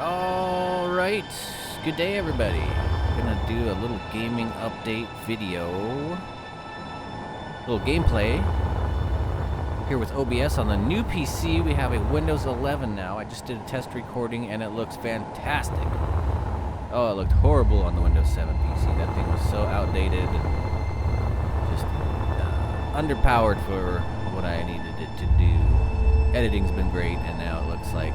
All right, good day, everybody. Gonna do a little gaming update video, little gameplay here with OBS on the new PC. We have a Windows 11 now. I just did a test recording and it looks fantastic. Oh, it looked horrible on the Windows 7 PC. That thing was so outdated, just underpowered for what I needed it to do. Editing's been great, and now it looks like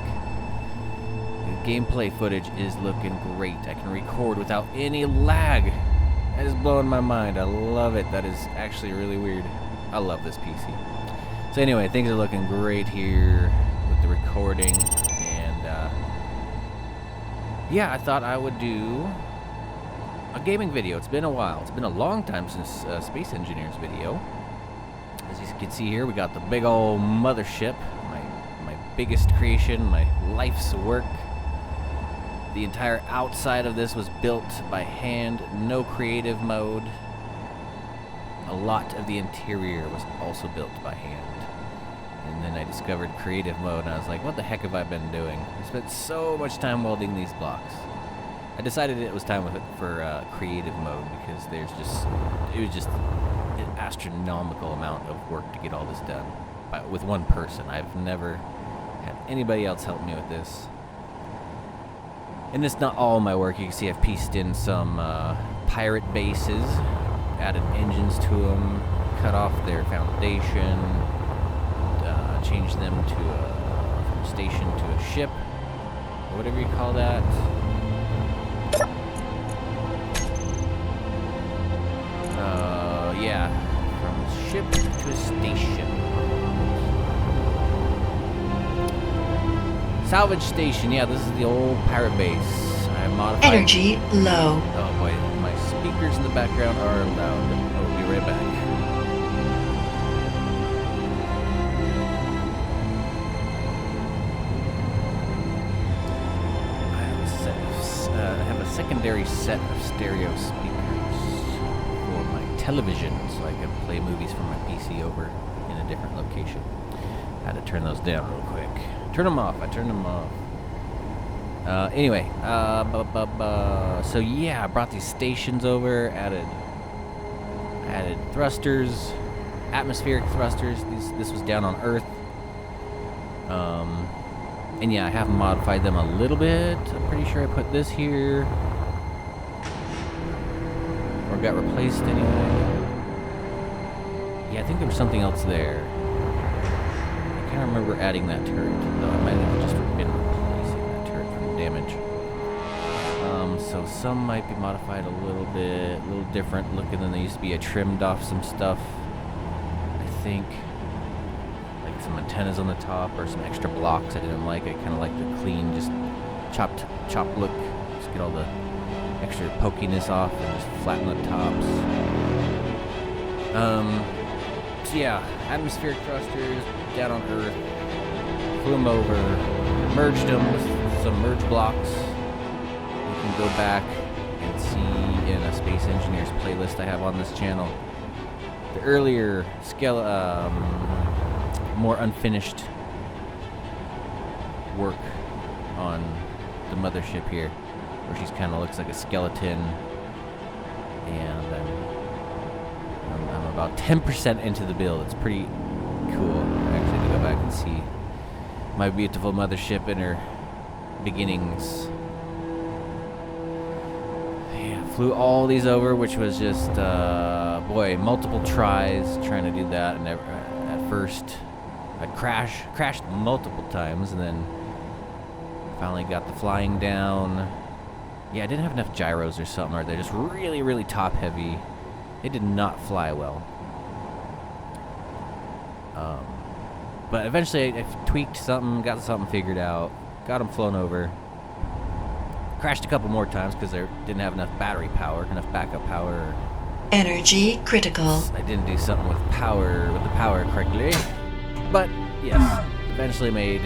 gameplay footage is looking great. I can record without any lag. That is blowing my mind. I love it. That is actually really weird. I love this PC. So anyway, things are looking great here with the recording, and yeah, I thought I would do a gaming video. It's been a while. It's been a long time since Space Engineers video. As you can see here, we got the big old Mothership, my biggest creation, my life's work. The entire outside of this was built by hand, no creative mode. A lot of the interior was also built by hand. And then I discovered creative mode, and I was like, what the heck have I been doing? I spent so much time welding these blocks. I decided it was time for creative mode because it was just an astronomical amount of work to get all this done with one person. I've never had anybody else help me with this. And it's not all my work. You can see I've pieced in some pirate bases, added engines to them, cut off their foundation, changed them to from a station to a ship, or whatever you call that. Yeah, from a ship to a station. Salvage station, yeah, this is the old pirate base. I modified... Energy low. Oh boy, my speakers in the background are loud. I will be right back. I have a secondary set of stereo speakers for my television, so I can play movies from my PC over in a different location. I had to turn those down real quick. Turn them off. I turned them off. Anyway, so yeah, I brought these stations over, added thrusters, atmospheric thrusters. This was down on Earth. And yeah, I have modified them a little bit. I'm pretty sure I put this here, or got replaced anyway. Yeah, I think there was something else there. I can't remember adding that turret, though I might have just been replacing that turret from damage. So some might be modified a little different looking than they used to be. I trimmed off some stuff, I think, like some antennas on the top or some extra blocks I didn't like. I kind of like the clean, just chopped look. Just get all the extra pokiness off and just flatten the tops. So yeah, atmospheric thrusters down on Earth, flew them over, merged them with some merge blocks. You can go back and see in a Space Engineers playlist I have on this channel the earlier more unfinished work on the Mothership here, where she's kind of looks like a skeleton, and I'm about 10% into the build. It's pretty cool, actually, to go back and see my beautiful Mothership in her beginnings. Yeah, flew all these over, which was just, boy, multiple tries trying to do that, and at first I'd crashed multiple times, and then finally got the flying down. Yeah, I didn't have enough gyros or something, or they're just really, really top heavy. It did not fly well. But eventually I tweaked something, got something figured out, got them flown over. Crashed a couple more times because they didn't have enough battery power, enough backup power. Energy critical. I didn't do something with the power correctly. But yes, eventually made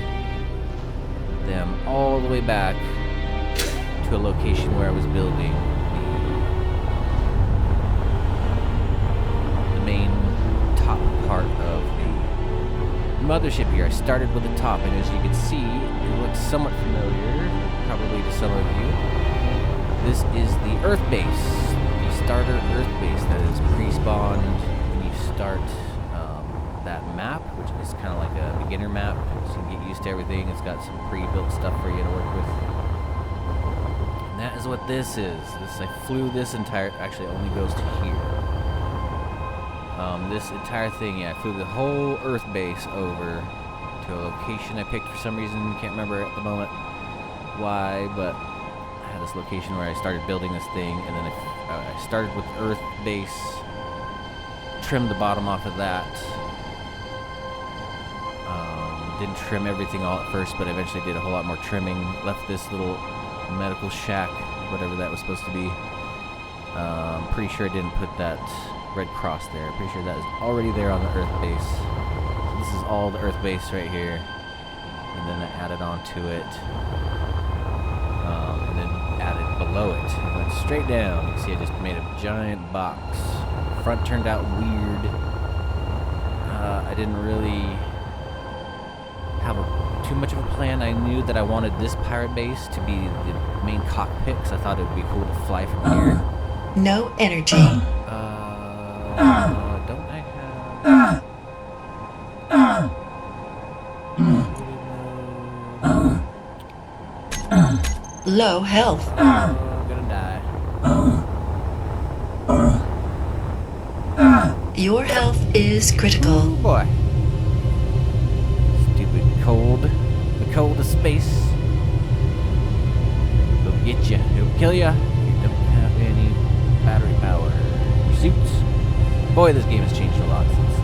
them all the way back to a location where I was building the main top part of the Mothership here. I started with the top, and as you can see, it looks somewhat familiar. probably to some of you. This is the Earth base, the starter Earth base that is pre-spawned when you start that map, which is kind of like a beginner map, so you can get used to everything. It's got some pre-built stuff for you to work with. And that is what this is. I flew this entire, actually it only goes to here. This entire thing, yeah, I flew the whole Earth base over to a location I picked for some reason. Can't remember at the moment why, but I had this location where I started building this thing, and then I started with Earth base, trimmed the bottom off of that. Didn't trim everything all at first, but eventually did a whole lot more trimming. Left this little medical shack, whatever that was supposed to be. Pretty sure I didn't put that red cross there. Pretty sure that is already there on the Earth base. So this is all the Earth base right here. And then I added onto it. And then added below it. Went straight down. You can see I just made a giant box. Front turned out weird. I didn't really have too much of a plan. I knew that I wanted this pirate base to be the main cockpit, because I thought it would be cool to fly from here. No energy. Don't I have... Low health. I'm gonna die. Your health is critical. Oh boy. Stupid cold. The cold of space. It'll get you. It'll kill you if you don't have any battery power. Suits. Boy, this game has changed a lot since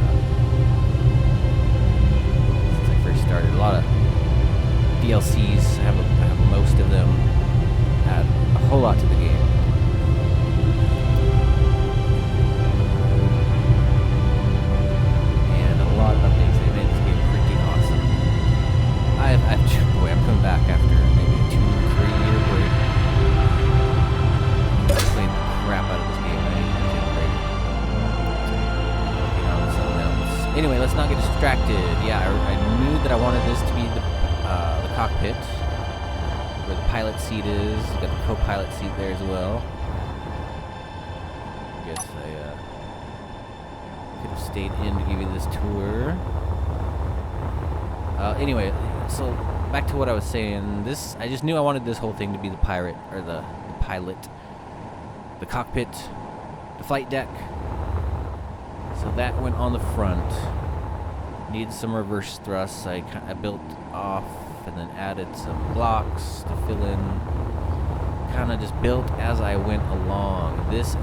I first started. A lot of DLCs. I have most of them. Add a whole lot to the game. And a lot of updates. They made this game freaking awesome. Boy, I'm coming back after maybe a 2-3 year break. I played the crap out of this game. I need to take a break. Working on something else. Anyway, let's not get distracted. Yeah, I knew that I wanted this to be the cockpit, where the pilot seat is. You got the co-pilot seat there as well. I guess I could have stayed in to give you this tour. Anyway, so back to what I was saying. I just knew I wanted this whole thing to be the pirate, or the pilot, the cockpit, the flight deck. So that went on the front. Needed some reverse thrusts. I built off and then added some blocks to fill in. Kind of just built as I went along.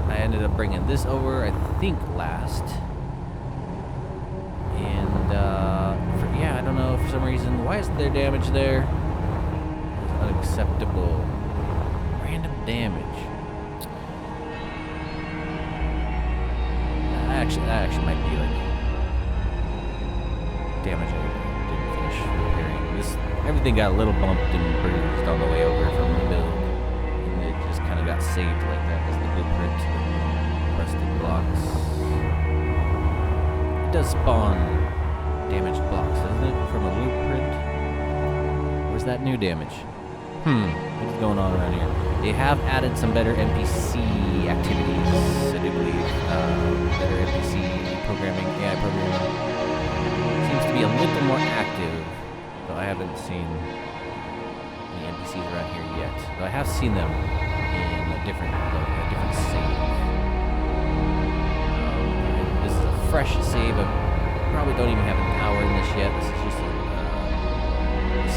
I ended up bringing this over, I think, last. And yeah, I don't know, for some reason, why isn't there damage there? It's unacceptable. Random damage. That actually might be like damage I didn't finish repairing. Everything got a little bumped and bruised on the way over from the build. And it just kind of got saved like that as the blueprint with rusted blocks. It does spawn damaged blocks, doesn't it? From a blueprint? Where's that new damage? What's going on around here? They have added some better NPC activities, I do believe. Better NPC programming, AI programming. Seems to be a little more active. Though I haven't seen any NPCs around here yet. Though I have seen them in a different save. This is a fresh save. I probably don't even have an hour in this yet. This is just a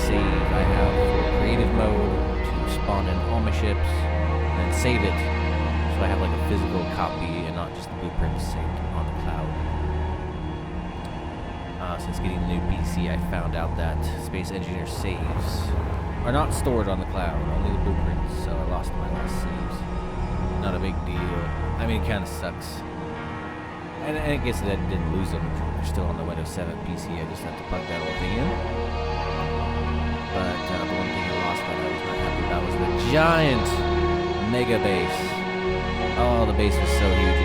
save I have for creative mode to spawn in all my ships and then save it. So I have like a physical copy and not just the blueprint saved on the cloud. Since getting the new PC, I found out that Space Engineer saves are not stored on the cloud, only the blueprints, so I lost my last saves. Not a big deal. I mean, it kind of sucks. And I guess that I didn't lose them. They're still on the Windows 7 PC. I just have to plug that whole thing in. But the one thing I lost that I was not happy about was the giant mega base. Oh, the base was so huge.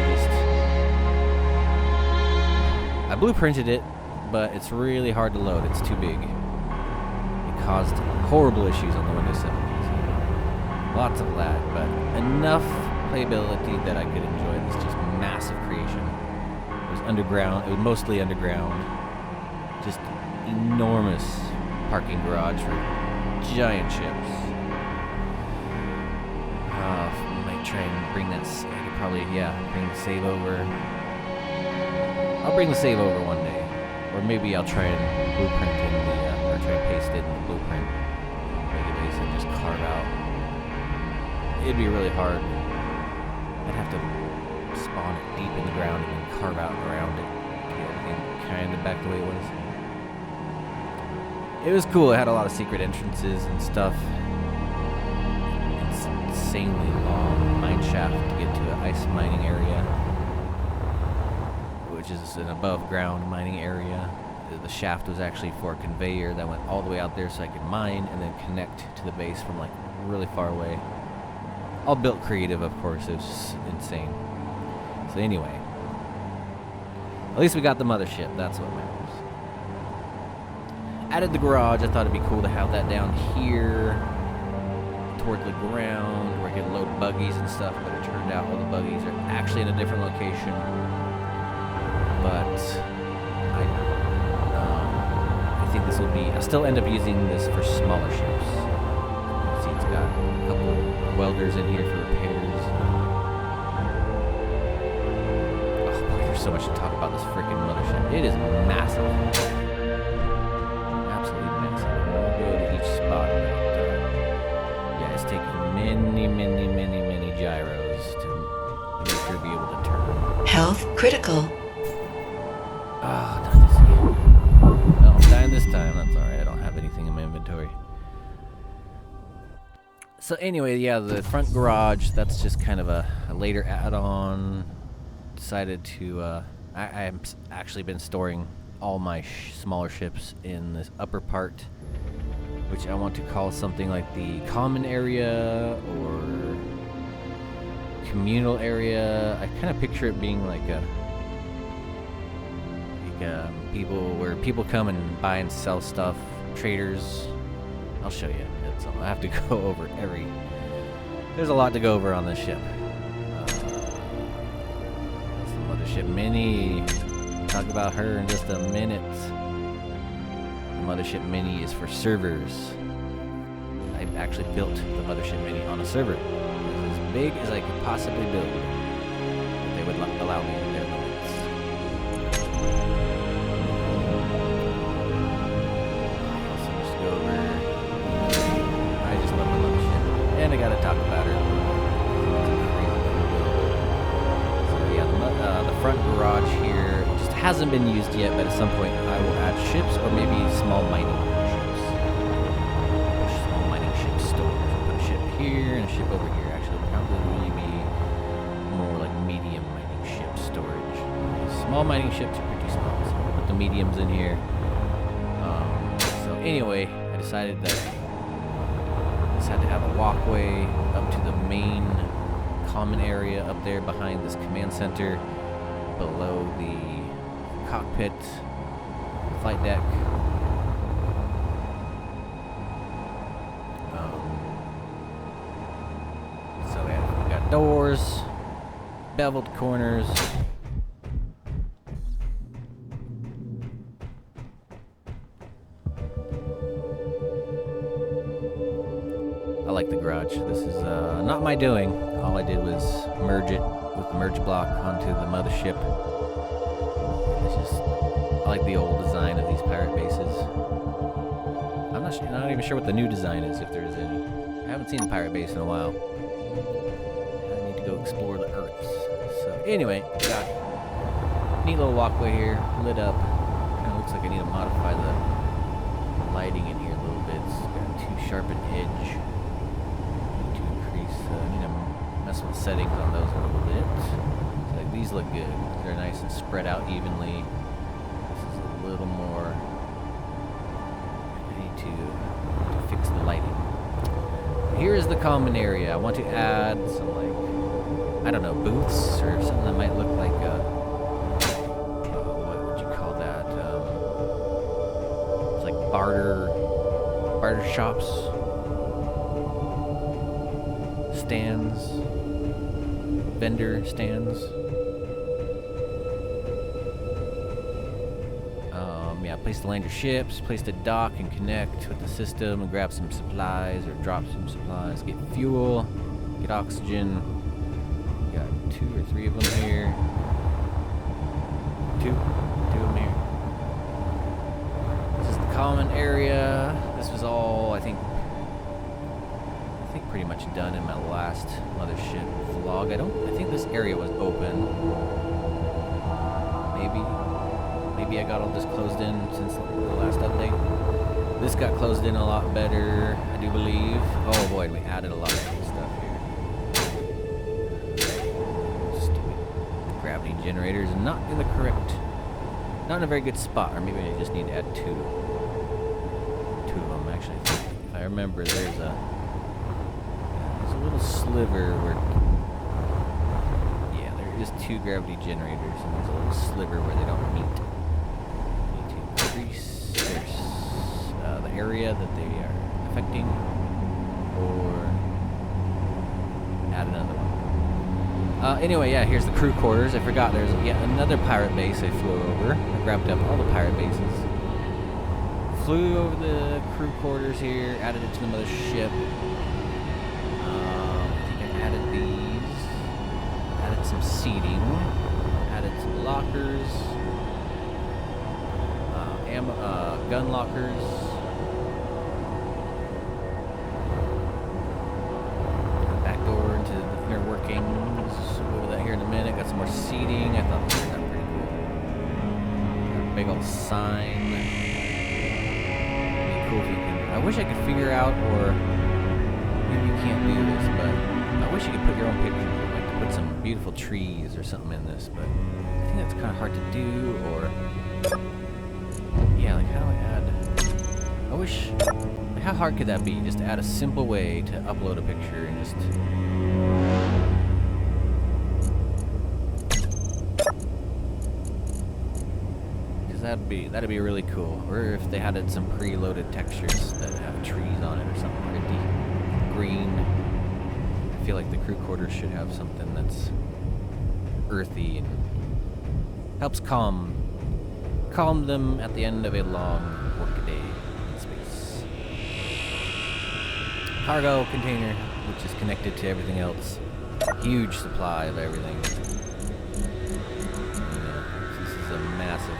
I blueprinted it, but it's really hard to load. It's too big. It caused horrible issues on the Windows 7 PC. Lots of lag, but enough playability that I could enjoy this just massive creation. It was underground. It was mostly underground. Just enormous parking garage for giant ships. Might try and bring that. I could probably, bring the save over. I'll bring the save over one day, or maybe I'll try and blueprint in the, or try and paste it in the blueprint database and just carve out. It'd be really hard. I'd have to spawn it deep in the ground and then carve out around it to get everything kind of back the way it was. It was cool. It had a lot of secret entrances and stuff. It's insanely long mine shaft to get to an ice mining area, which is an above ground mining area. The shaft was actually for a conveyor that went all the way out there so I could mine and then connect to the base from like really far away. All built creative, of course. It was just insane. So anyway, at least we got the mothership. That's what matters. Added the garage. I thought it'd be cool to have that down here toward the ground where I could load buggies and stuff, but it turned out all the buggies are actually in a different location. But I think this will be, I'll still end up using this for smaller ships. See, it's got a couple welders in here for repairs. Oh boy, there's so much to talk about this freaking mothership. It is massive. Absolutely massive. We'll go to each spot. Yeah, it's taking many gyros to make her be able to turn. Health critical. Oh, not this again. Well, I'm dying this time. That's alright. I don't have anything in my inventory. So anyway, yeah, the front garage, that's just kind of a later add-on. Decided to, I've actually been storing all my smaller ships in this upper part, which I want to call something like the common area or communal area. I kind of picture it being like where people come and buy and sell stuff, traders. I'll show you. I have to go over there's a lot to go over on this ship. That's the Mothership Mini. We'll talk about her in just a minute. The Mothership Mini is for servers. I actually built the Mothership Mini on a server. It was as big as I could possibly build. They would allow me in their limits. So just go over. I just love the Mothership. And I gotta talk about her. So yeah, the front garage here just hasn't been used yet, but at some point I will add ships or maybe small mining ships. Small mining ship storage. I'll put a ship here and a ship over here. Actually, probably be more like medium mining ship storage. Small mining ships are pretty small, so I'll put the mediums in here. So anyway, I decided that this had to have a walkway up to the main common area up there behind this command center, below the cockpit, flight deck. So yeah, we got doors, beveled corners. I like the garage. This is not my doing. All I did was merge it with the merge block onto the mothership. It's just, I like the old design of these pirate bases. I'm not even sure what the new design is, if there is any. I haven't seen a pirate base in a while. I need to go explore the Earths. So anyway, got a neat little walkway here, lit up. Kind of looks like I need to modify the lighting in here a little bit. It's got too sharp an edge. I need to mess with settings on those a little bit. So like these look good. They're nice and spread out evenly. This is a little more. I need to fix the lighting. Here is the common area. I want to add some, like, I don't know, booths or something that might look like what would you call that? It's like barter shops. stands, vendor stands. Yeah, place to land your ships, place to dock and connect with the system and grab some supplies or drop some supplies, get fuel, get oxygen. Got 2 or 3 of them here. Two of them here. This is the common area. This was all, I think pretty much done in my last Mothership vlog. I think this area was open. Maybe I got all this closed in since the last update. This got closed in a lot better, I do believe. Oh boy, we added a lot of cool stuff here. Stupid gravity generators, not in the correct, not in a very good spot, or maybe I just need to add 2 of them. Actually, if I remember, there's a little sliver where, yeah, there is 2 gravity generators, and there's a little sliver where they don't meet. Need to increase the area that they are affecting, or add another one. Anyway, yeah, here's the crew quarters. I forgot there's yet another pirate base I flew over. I grabbed up all the pirate bases. Flew over the crew quarters here, added it to the mothership. Added some seating, added some lockers, gun lockers, back door into the inner workings. We'll go over that here in a minute. Got some more seating. I thought that was pretty cool. Got a big old sign. It'd be cool if you can. I wish I could figure out, or maybe you can't do this, but I wish you could put your own picture. Like to put some beautiful trees or something in this, but I think that's kind of hard to do. Or yeah, like how do I add? I wish. Like how hard could that be? Just add a simple way to upload a picture and just. Because that'd be really cool. Or if they had some preloaded textures that have trees on it or something pretty green. I feel like the crew quarters should have something that's earthy and helps calm them at the end of a long workaday in space. Cargo container, which is connected to everything else. Huge supply of everything. Yeah, this is a massive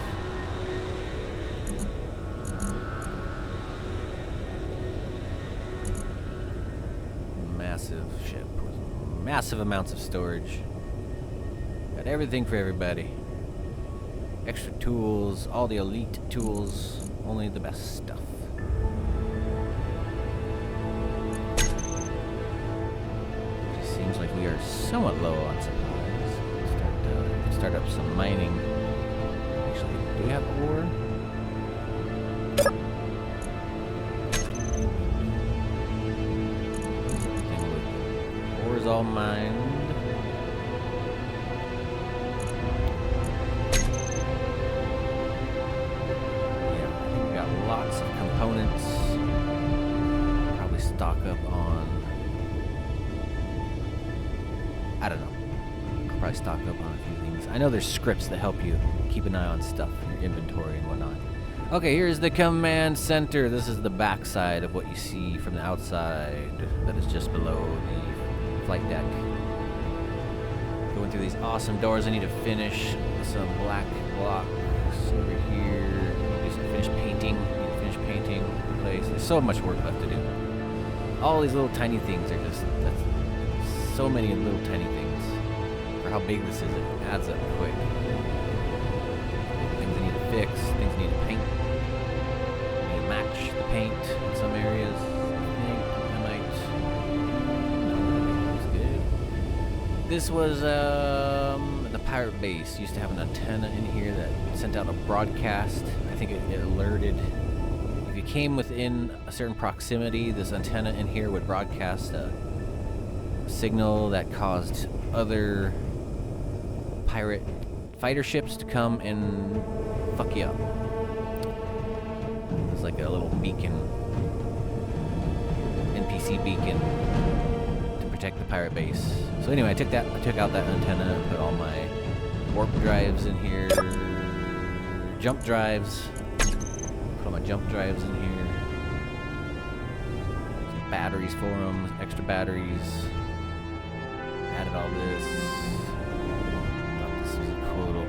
ship with massive amounts of storage. Got everything for everybody. Extra tools, all the elite tools, only the best stuff. It just seems like we are somewhat low on supplies. Start up some mining. Actually, do we have ore? Ore is all mined. Lots of components. Probably stock up on. I don't know. Probably stock up on a few things. I know there's scripts that help you keep an eye on stuff in your inventory and whatnot. Okay, here's the command center. This is the backside of what you see from the outside. That is just below the flight deck. Going through these awesome doors. I need to finish some black blocks over here. Do some finished painting. Painting the place. There's so much work left to do. All these little tiny things are just, that's so many little tiny things. For how big this is, it adds up quick. Things I need to fix, things I need to paint. I need to match the paint in some areas. I think I might. No, that's good. This was the pirate base. Used to have an antenna in here that sent out a broadcast. I think it alerted. If you came within a certain proximity, this antenna in here would broadcast a signal that caused other pirate fighter ships to come and fuck you up. It's like a little beacon, NPC beacon, to protect the pirate base. So anyway, I took out that antenna, put all my warp drives in here, jump drives. Put all my jump drives in here. Some batteries for them, extra batteries. Added all this. Thought this was a cool little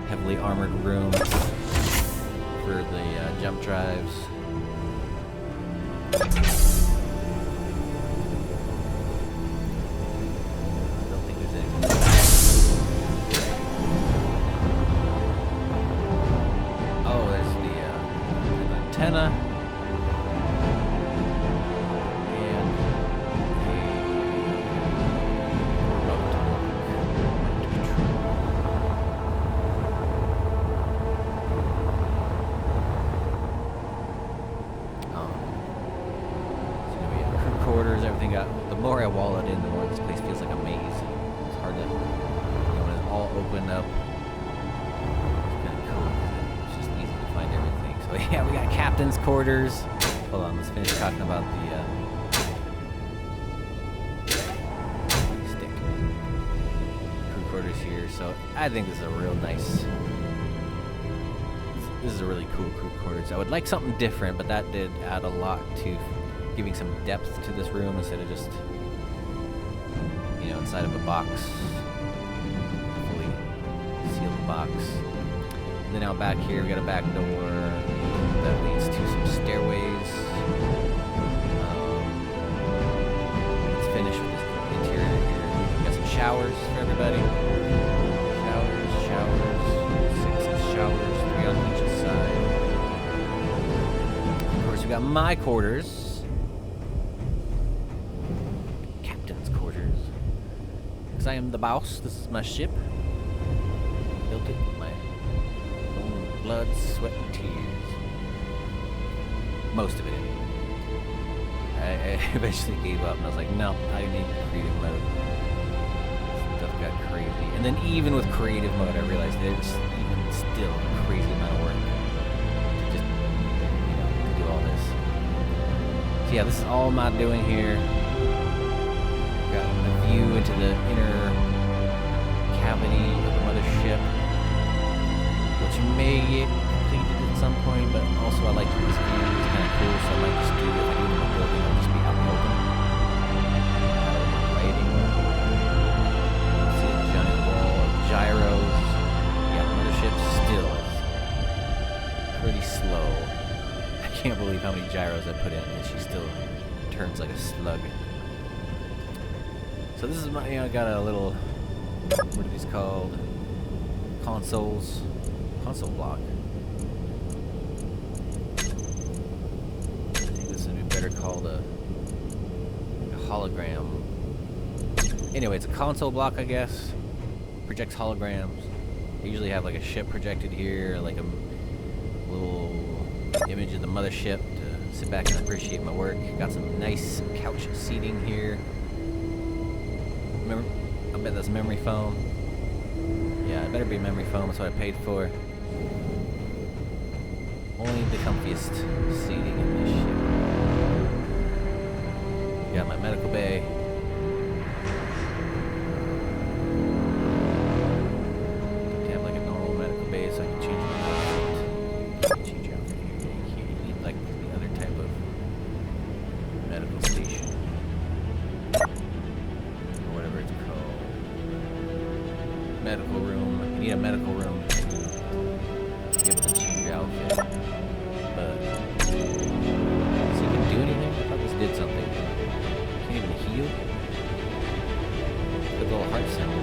heavily armored room for the jump drives. I don't think there's anything. Oh, there's the antenna. And a remote control. Crew quarters, everything got. The more I wall it in, the more this place feels like a maze. It's hard to, when it's all opened up. It's kind of cool. It's just easy to find everything. So yeah, we got captain's quarters. Hold on, let's finish talking about the stick. Crew quarters here. So I think this is a real nice. This is a really cool crew quarters. I would like something different, but that did add a lot to giving some depth to this room instead of just, inside of a box. Fully sealed box. And then out back here, we got a back door that leads to some stairways. Let's finish with this interior here. We got some showers for everybody. Showers. 6 showers, 3 on each side. Of course, we got my quarters. I am the boss. This is my ship. Built it with my own blood, sweat, and tears. Most of it, anyway. I eventually gave up, and I was like, no, I need creative mode. Stuff got crazy. And then even with creative mode, I realized there's even still a crazy amount of work to just, to do all this. So yeah, this is all I'm doing here. Got a view into the inner cavity of the mothership, which may get completed at some point, but also I like this view. It's kind of cool, so I might just do, if I do in the building, I'll just be out in the open. Lighting. See a giant wall of gyros. Yeah, the mothership still is pretty slow. I can't believe how many gyros I put in, and she still turns like a slug. So this is my, I got a little, what are these called? Console block. I think this would be better called a hologram. Anyway, it's a console block, I guess. Projects holograms. I usually have like a ship projected here, like a little image of the mothership to sit back and appreciate my work. Got some nice couch seating here. I bet that's memory foam. Yeah, it better be memory foam. That's what I paid for. Only the comfiest seating in this ship. Got my medical bay. To have like a normal medical bay so I can change my outfit. Change your outfit here. You need like the other type of medical station. Medical room. You need a medical room to be able to change your outfit. But does it even do anything? I thought this did something. Can't even heal. The little heart symbol.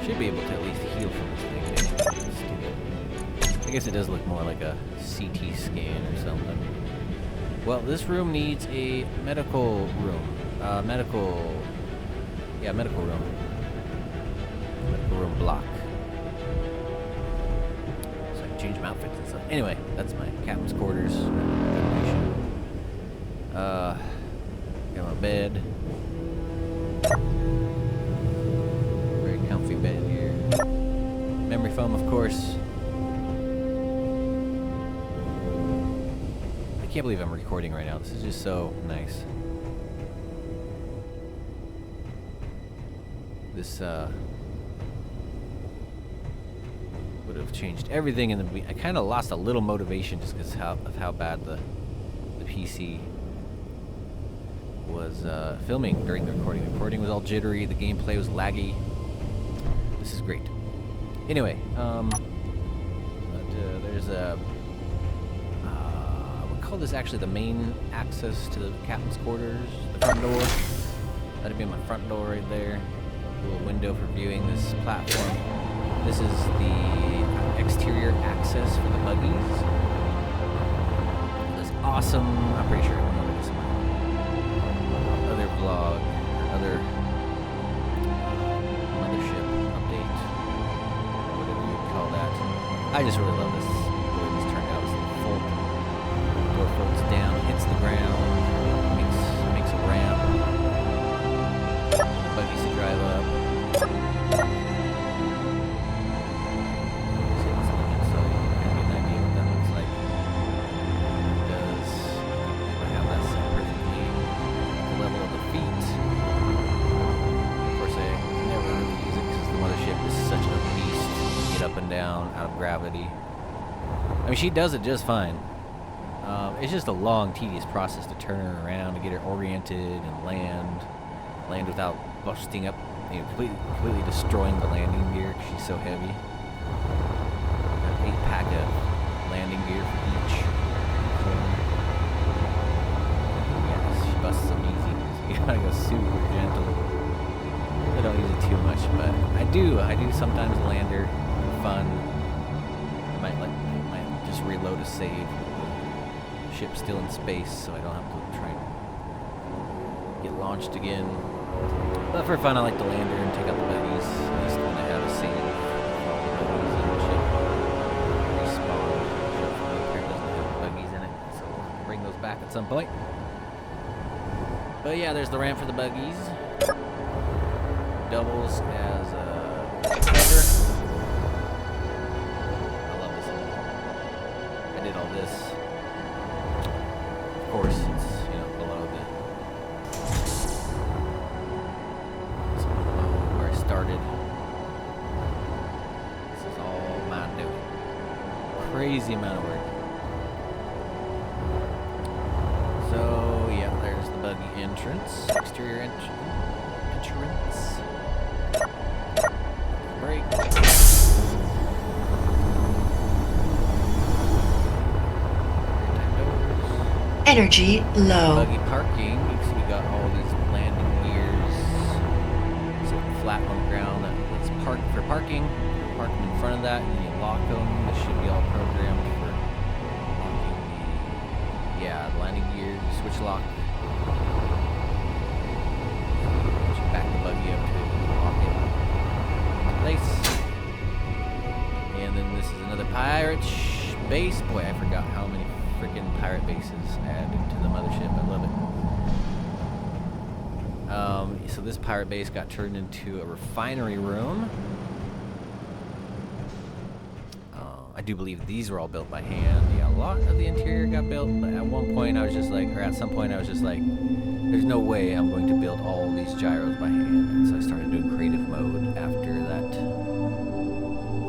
Should be able to at least heal from this thing. Stupid. I guess it does look more like a CT scan or something. Well, this room needs a medical room. Medical room. Medical room block. So I can change my outfits and stuff. Anyway, that's my captain's quarters. Got my bed. Very comfy bed here. Memory foam, of course. can't believe I'm recording right now. This is just so nice. This would have changed everything in the. I kind of lost a little motivation just because of how bad the PC was filming during the recording. The recording was all jittery. The gameplay was laggy. This is great. Anyway, there's a. I would call this actually the main access to the captain's quarters. The front door. That'd be my front door right there. A little window for viewing this platform. This is the exterior access for the buggies. This awesome. I'm pretty sure everyone knows this one. Other vlog, other mothership update, whatever you would call that. I just really love this. The way this turned out. This little fold. Door folds down, hits the ground, makes a ramp. Buggies to drive up. Down out of gravity. I mean, she does it just fine. It's just a long, tedious process to turn her around, to get her oriented and land without busting up, completely destroying the landing gear because she's so heavy. Got 8-pack of landing gear for each. Yeah, she busts them easy. So you gotta go super gentle. I don't use it too much, but I do sometimes land her. Fun. I might just reload a save. The ship's still in space, so I don't have to try and get launched again. But for fun, I like to land her and take out the buggies. At least when I have a save. All the buggies in the ship respawn. The ship apparently doesn't have buggies in it, so we'll bring those back at some point. But yeah, there's the ramp for the buggies. Doubles as a cover. All this, of course, it's below where I started. This is all mine doing. Crazy amount of work. So yeah, there's the buggy entrance, exterior entrance. Brake. Energy low. Buggy parking. You can see we got all these landing gears. So flat on the ground. That's parked for parking. Park them in front of that, and then you lock them. This should be all programmed for locking the landing gears. Switch lock. Just back the buggy up to lock it in place. And then this is another pirate base. Boy, I forgot how many freaking pirate bases added to the mothership. I love it. So this pirate base got turned into a refinery room. I do believe these were all built by hand. Yeah, a lot of the interior got built, but at one point I was just like, or at some point I was just like, there's no way I'm going to build all these gyros by hand. And so I started doing creative mode after that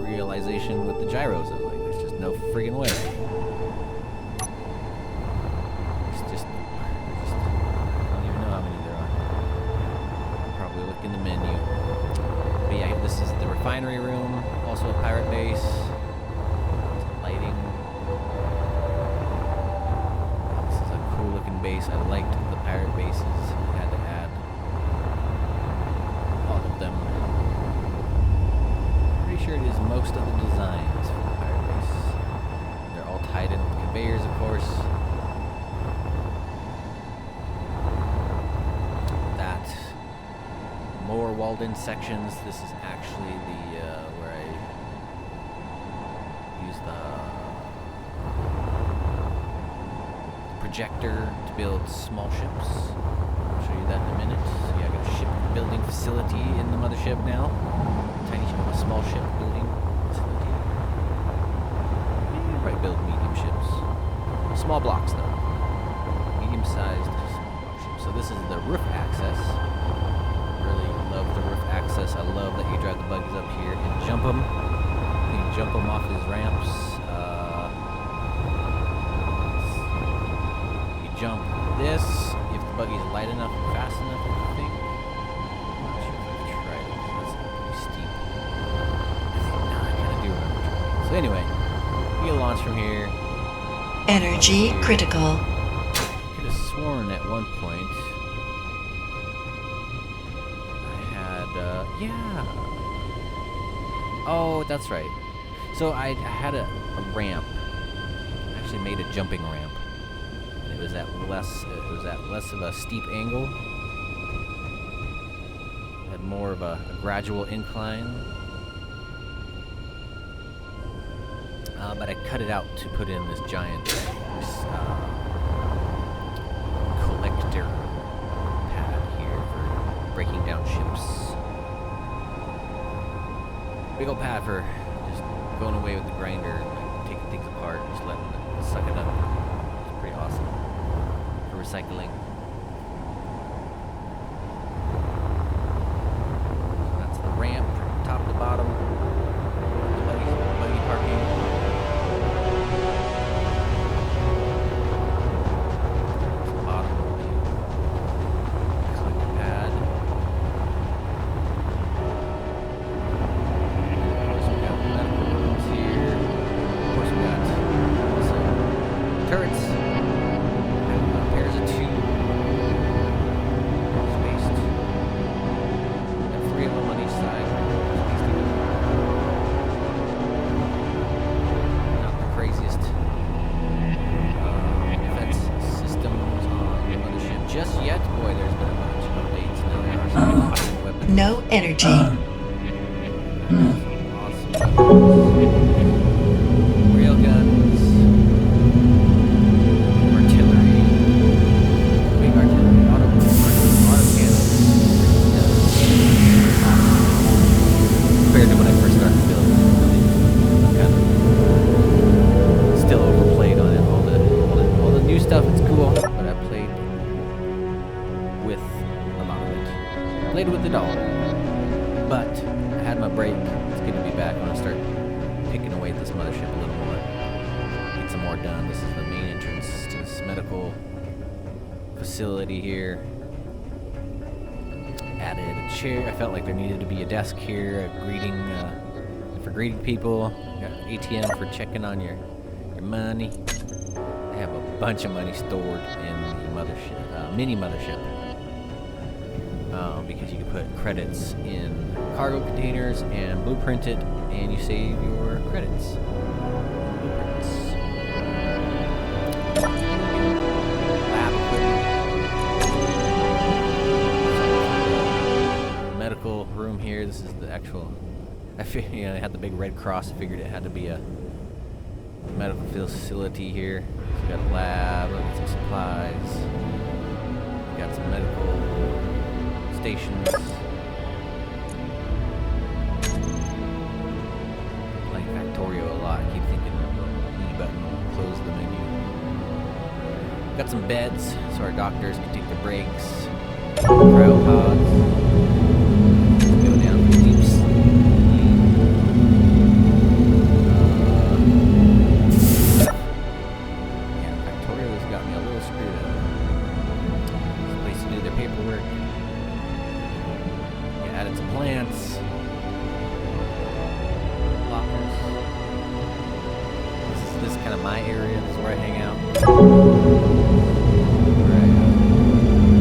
realization with the gyros. I was like, there's just no friggin' way. In the menu. But yeah, this is the refinery room, also a pirate base. Some lighting. This is a cool looking base. I liked the pirate bases. Had to add all of them. Pretty sure it is most of the designs for the pirate base. They're all tied in with conveyors, of course. More walled-in sections. This is actually the where I use the projector to build small ships. I'll show you that in a minute. So yeah, I got a ship building facility in the mothership now. Tiny ship, a small ship building facility. You can probably build medium ships. Small blocks though. medium-sized small ship. So this is the roof access. Really love the roof access. I love that you drive the buggies up here and jump them. You can jump them off his ramps. You jump this if the buggy's light enough and fast enough, I think. I'm not sure if I've tried it because that's pretty steep. No, I kind of do remember trying it. So anyway, you get launched from here. Energy critical. Could have sworn at one point I had, yeah. Oh, that's right. So I had a ramp. I actually made a jumping ramp. And it was at less of a steep angle. Had more of a gradual incline. But I cut it out to put in this giant collector pad here for breaking down ships. Big old pad for just going away with the grinder and like, taking things apart, just letting it suck it up. It's pretty awesome for recycling. That's the ramp from top to bottom. The buggy parking. Turrets. Pairs of two. Spaced. And 3 of them on each side. Not the craziest defense systems on the mothership just yet. Boy, there's been a bunch of updates. Now there are some awesome weapons. No energy. Awesome. Rail guns. Compared to when I first started building it, kind of still overplayed on it. All the new stuff, it's cool, but I played with a lot of it. Played with it all, but I had my break. It's good to be back. I'm gonna start picking away at this mothership a little more, get some more done. This is the main entrance to this medical facility here. Added a chair. I felt like there needed to be a desk here, a greeting for greeting people. Got an ATM for checking on your money. I have a bunch of money stored in the mothership, mini mothership, because you can put credits in cargo containers and blueprint it, and you save your credits. Lab equipment. Medical room here. This is the actual. I figured, it had the big red cross. I figured it had to be a medical facility here. So we got a lab. We got some supplies. We got some medical stations. Playing Factorio a lot. I keep thinking the E button will close the menu. Got some beds so our doctors can take their breaks. Cryopods. Plants, lockers. This is kind of my area. This is where I hang out. Where I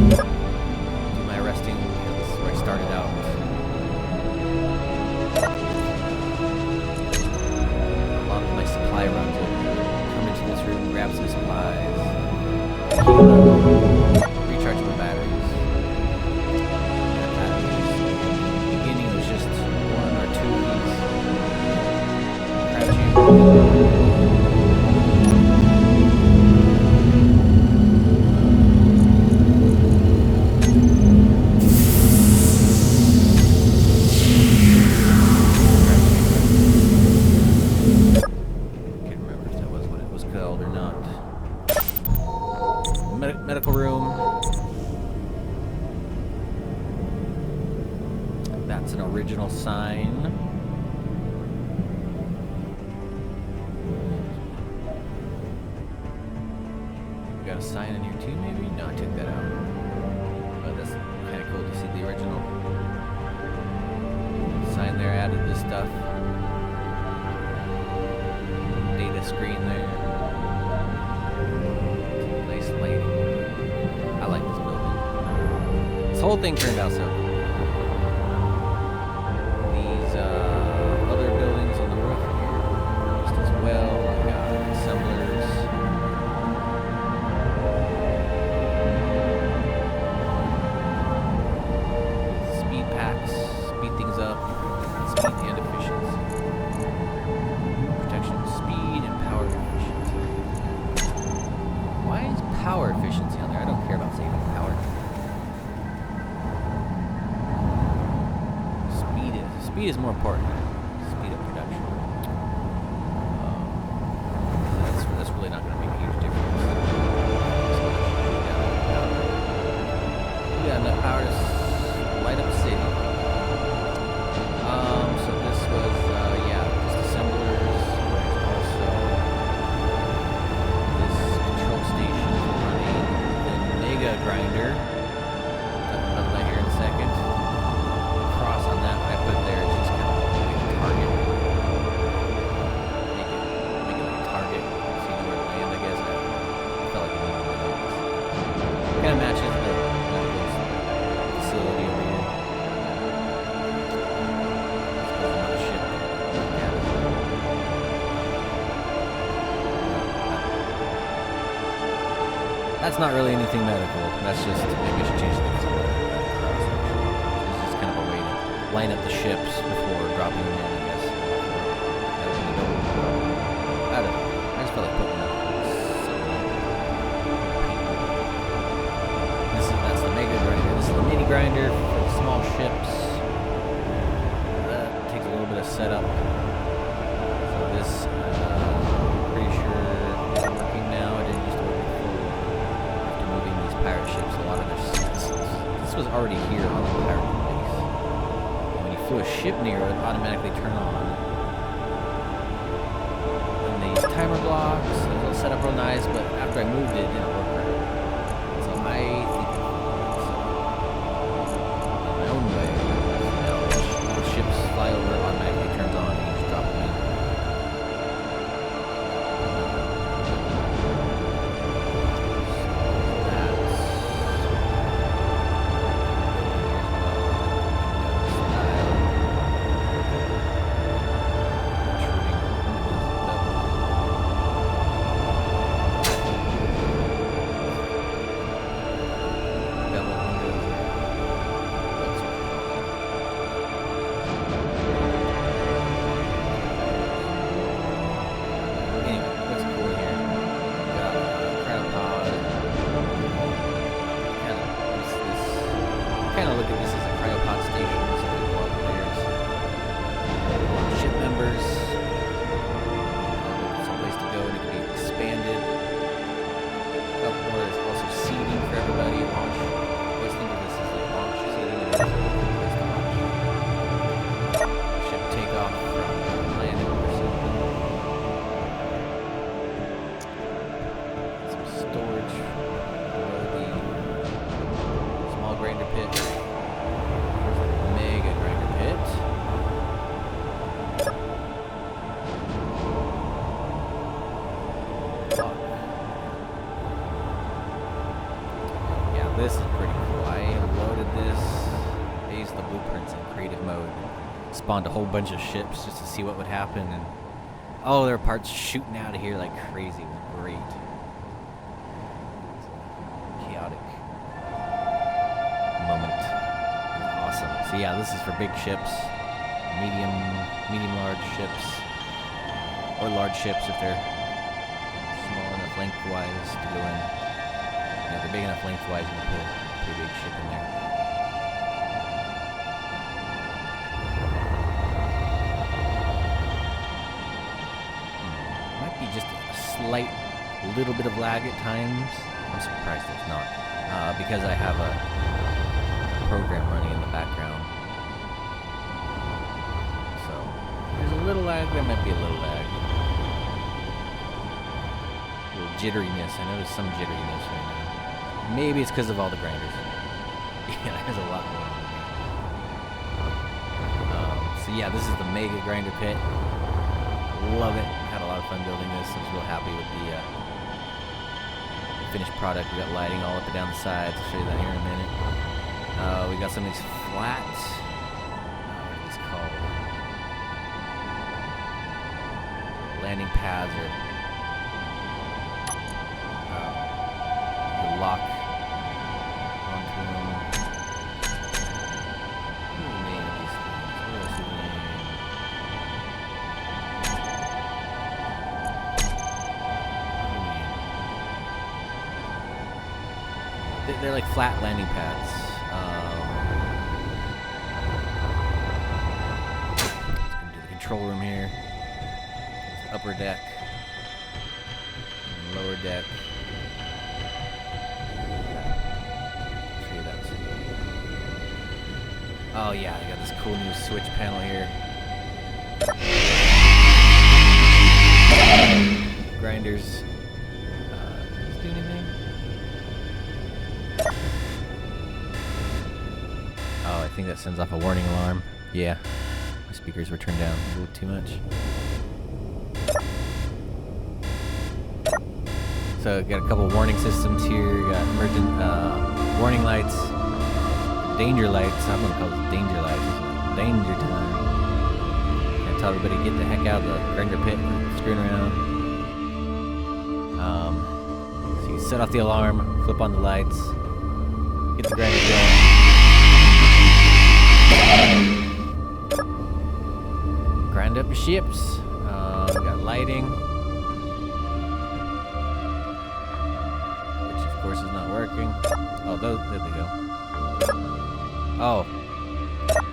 do my resting. This is where I started out. A lot of my supply runs will come into this room, grab some supplies, recharge my batteries. an original sign. We got a sign in here too, maybe? No, I took that out. But that's kind of cool to see the original sign there. Added this stuff. Data screen there. Nice lighting. I like this building. This whole thing turned out so cool. These other buildings on the roof here, just as well. We got assemblers. Speed packs, speed things up, speed and efficiency. Protection, speed, and power efficiency. Why is power efficiency on there? I don't care about saving power. Speed is more important than speed of production. That's really not going to make a huge difference. We got enough power to light up a city. So this was, yeah, just assemblers. There's also this control station running the mega grinder. Talk about that here in a second. Cross on that I put there is just kind of like a target. Make it like a target so you know where to land, I guess. I felt like it needed one of those. Kind of matches the facility over here. Let's go on the ship. Yeah. That's not really anything medical. That's just, maybe I should change the color. It's just kind of a way to line up the ships before dropping them in, I guess. I don't know. I just feel like putting that. That's the mega grinder. This is the mini grinder for the small ships. That takes a little bit of setup. So this, pretty sure is working now. It didn't used to work before. After moving these pirate ships, a lot of their this was already here on the pirate base. And when you flew a ship near it, it would automatically turn on. And they use timer blocks. It was set up real nice, but after I moved it, it didn't work right. So I think in my own way, when ships fly over, it automatically turns on and you just drop them in. Kind of look at this as a cryopod station, so there's a lot of players, a lot of ship members, someplace to go and it can be expanded. Up more, there's also seating for everybody. Launch. I always think of this as like launch seating. It is a place to launch. Ship takeoff from landing or something. Some storage for the small grinder pit. Mega grinder pit. Yeah, this is pretty cool. I loaded this, used the blueprints in creative mode, spawned a whole bunch of ships just to see what would happen, and oh, there are parts shooting out of here like crazy. It was great. Chaotic moment. Awesome. So yeah, this is for big ships, medium, large ships, or large ships if they're small enough lengthwise to go in. Yeah, if they're big enough lengthwise, you can put a pretty big ship in there. Might be just a slight little bit of lag at times. I'm surprised there's not, because I have a program running in the background. little lag. There might be a little lag. A little jitteriness. I noticed some jitteriness right now. Maybe it's because of all the grinders. Yeah, there's a lot going on here. So yeah, this is the Mega Grinder Pit. Love it. Had a lot of fun building this. I was real happy with the finished product. We got lighting all up and down the sides. I'll show you that here in a minute. We got some of these flat, what are these called? Landing pads, or you lock onto them. What are the name of these things? What else is the name? They're like flat landing pads. Let's go to the control room here. There's upper deck and lower deck. I'll show you that too. Oh yeah, I got this cool new switch panel here. Grinders. Does this do anything? Oh, I think that sends off a warning alarm. Yeah, my speakers were turned down a little too much. So got a couple warning systems here. Got emergent warning lights, danger lights. I'm gonna call this danger lights. It's like danger time. I tell everybody get the heck out of the grinder pit, screwing around. So you set off the alarm, flip on the lights, get the grinder going. Grind up your ships. We got lighting, which of course is not working. Oh, there they go. Oh,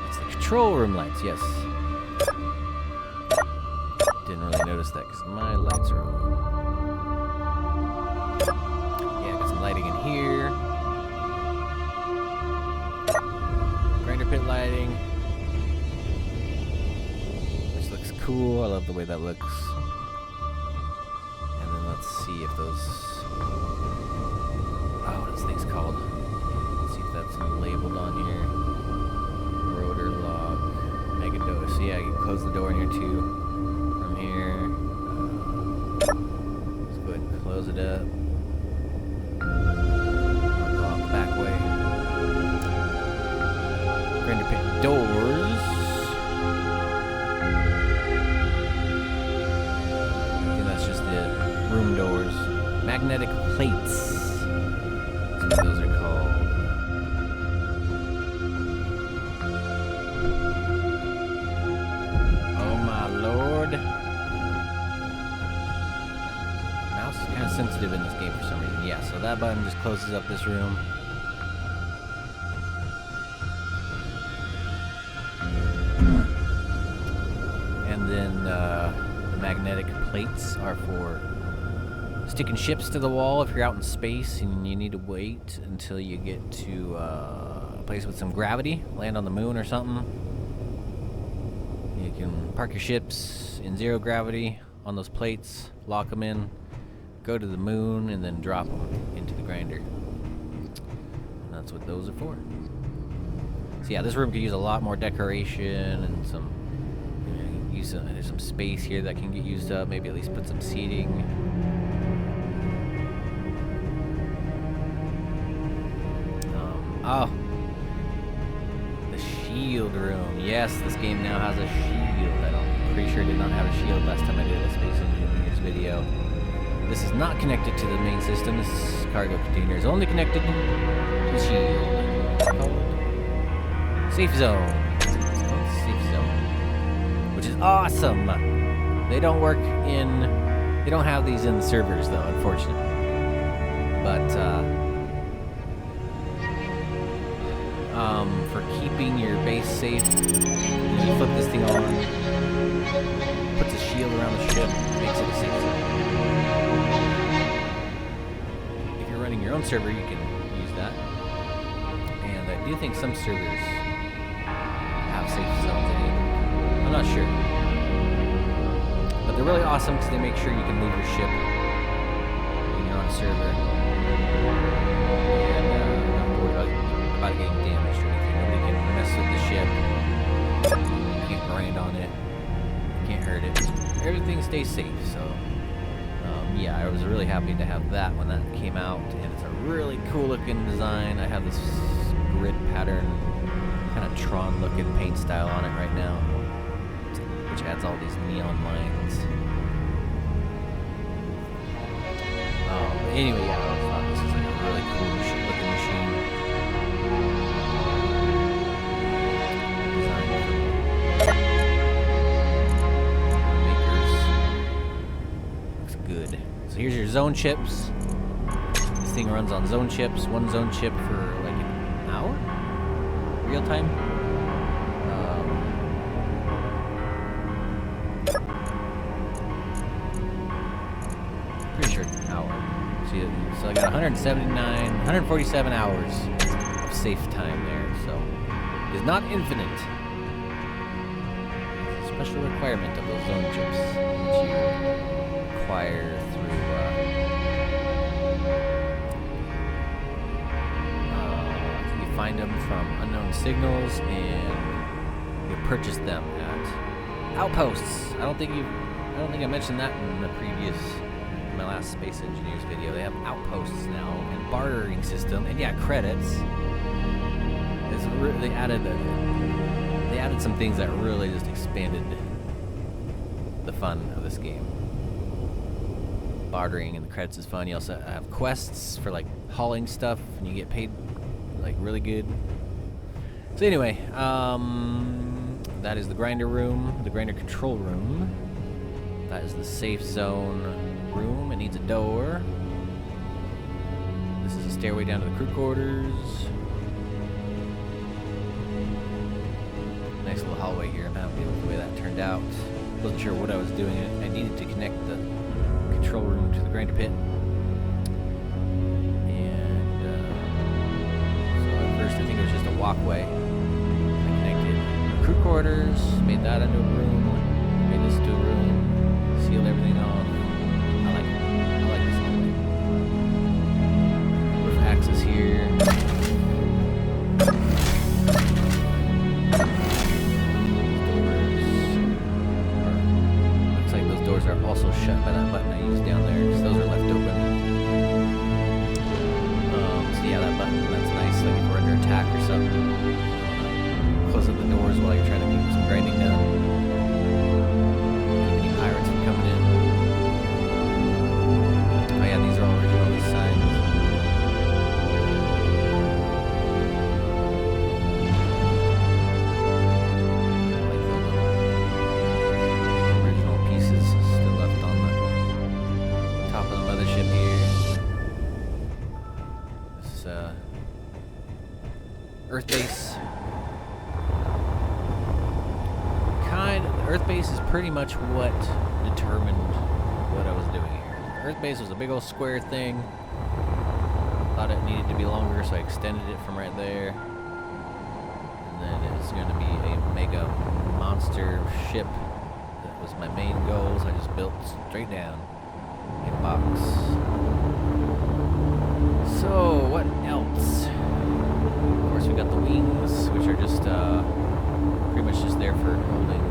it's the control room lights. Yes. Didn't really notice that because my lights are on. Yeah, got some lighting in here. Grinder pit lighting. Cool, I love the way that looks. And then let's see if those, oh, what is things called? Let's see if that's labeled on here. Rotor lock, mega door. So yeah, you can close the door in here too. From here, let's go ahead and close it up. Go out the back way. Grinder pit doors. Room doors. Magnetic plates. That's what those are called. Oh my lord. Mouse is kind of sensitive in this game for some reason. Yeah, so that button just closes up this room. And then the magnetic plates are for sticking ships to the wall if you're out in space and you need to wait until you get to a place with some gravity, land on the moon or something. You can park your ships in zero gravity on those plates, lock them in, go to the moon, and then drop them into the grinder. And that's what those are for. So yeah, this room could use a lot more decoration and some, there's some space here that can get used up. Maybe at least put some seating. Oh, the shield room. Yes, this game now has a shield. I'm pretty sure it did not have a shield last time I did a Space Engineers video. This is not connected to the main system. This cargo container is only connected to the shield. It's called Safe Zone. It's called Safe Zone, which is awesome. They don't work in. They don't have these in the servers though, unfortunately. But for keeping your base safe, you flip this thing on, puts a shield around the ship, makes it a safe zone. If you're running your own server, you can use that. And I do think some servers have safe zones enabled. I'm not sure. really awesome because they make sure you can leave your ship when you're on a server. And don't worry about it getting damaged or anything. Nobody can mess with the ship. You can't grind on it. You can't hurt it. Everything stays safe, so yeah, I was really happy to have that when that came out, and it's a really cool looking design. I have this grid pattern, kind of Tron looking paint style on it right now, which adds all these neon lines. But anyway, yeah, I thought this was like a really cool looking machine. Good. So here's your zone chips. This thing runs on zone chips. One zone chip for like an hour? Real time? Pretty sure it's an hour. So I got 147 hours of safe time there. So it's not infinite. It's a special requirement of those zone chips that you acquire through I think you find them from unknown signals and you purchase them at outposts. I don't think I mentioned that in the my last Space Engineers video. They have outposts now and bartering system, and yeah, credits. They added some things that really just expanded the fun of this game. Bartering and the credits is fun. You also have quests for like hauling stuff, and you get paid like really good. So anyway, that is the grinder room, the grinder control room. That is the safe zone room. It needs a door. This is a stairway down to the crew quarters. Nice little hallway here. I'm happy with the way that turned out. Wasn't sure what I was doing. I needed to connect the control room to the grinder pit, and so at first I think it was just a walkway. I connected the crew quarters, made that into a room, made this into a room, sealed everything off. I like this hallway. Roof access here. Doors are also shut by that button I used down there, because those are left open. So yeah, that button, that's nice, like if we're under attack or something. Close up the doors while you're trying to get some grinding done. Keep any pirates from coming in. Oh yeah, these are all original, these signs. Mothership here. This Earth base. The Earth base is pretty much what determined what I was doing here. The Earth base was a big old square thing. Thought it needed to be longer, so I extended it from right there. And then it's going to be a mega monster ship. That was my main goal, so I just built straight down. Big box. So, what else? Of course, we got the wings, which are just pretty much just there for holding.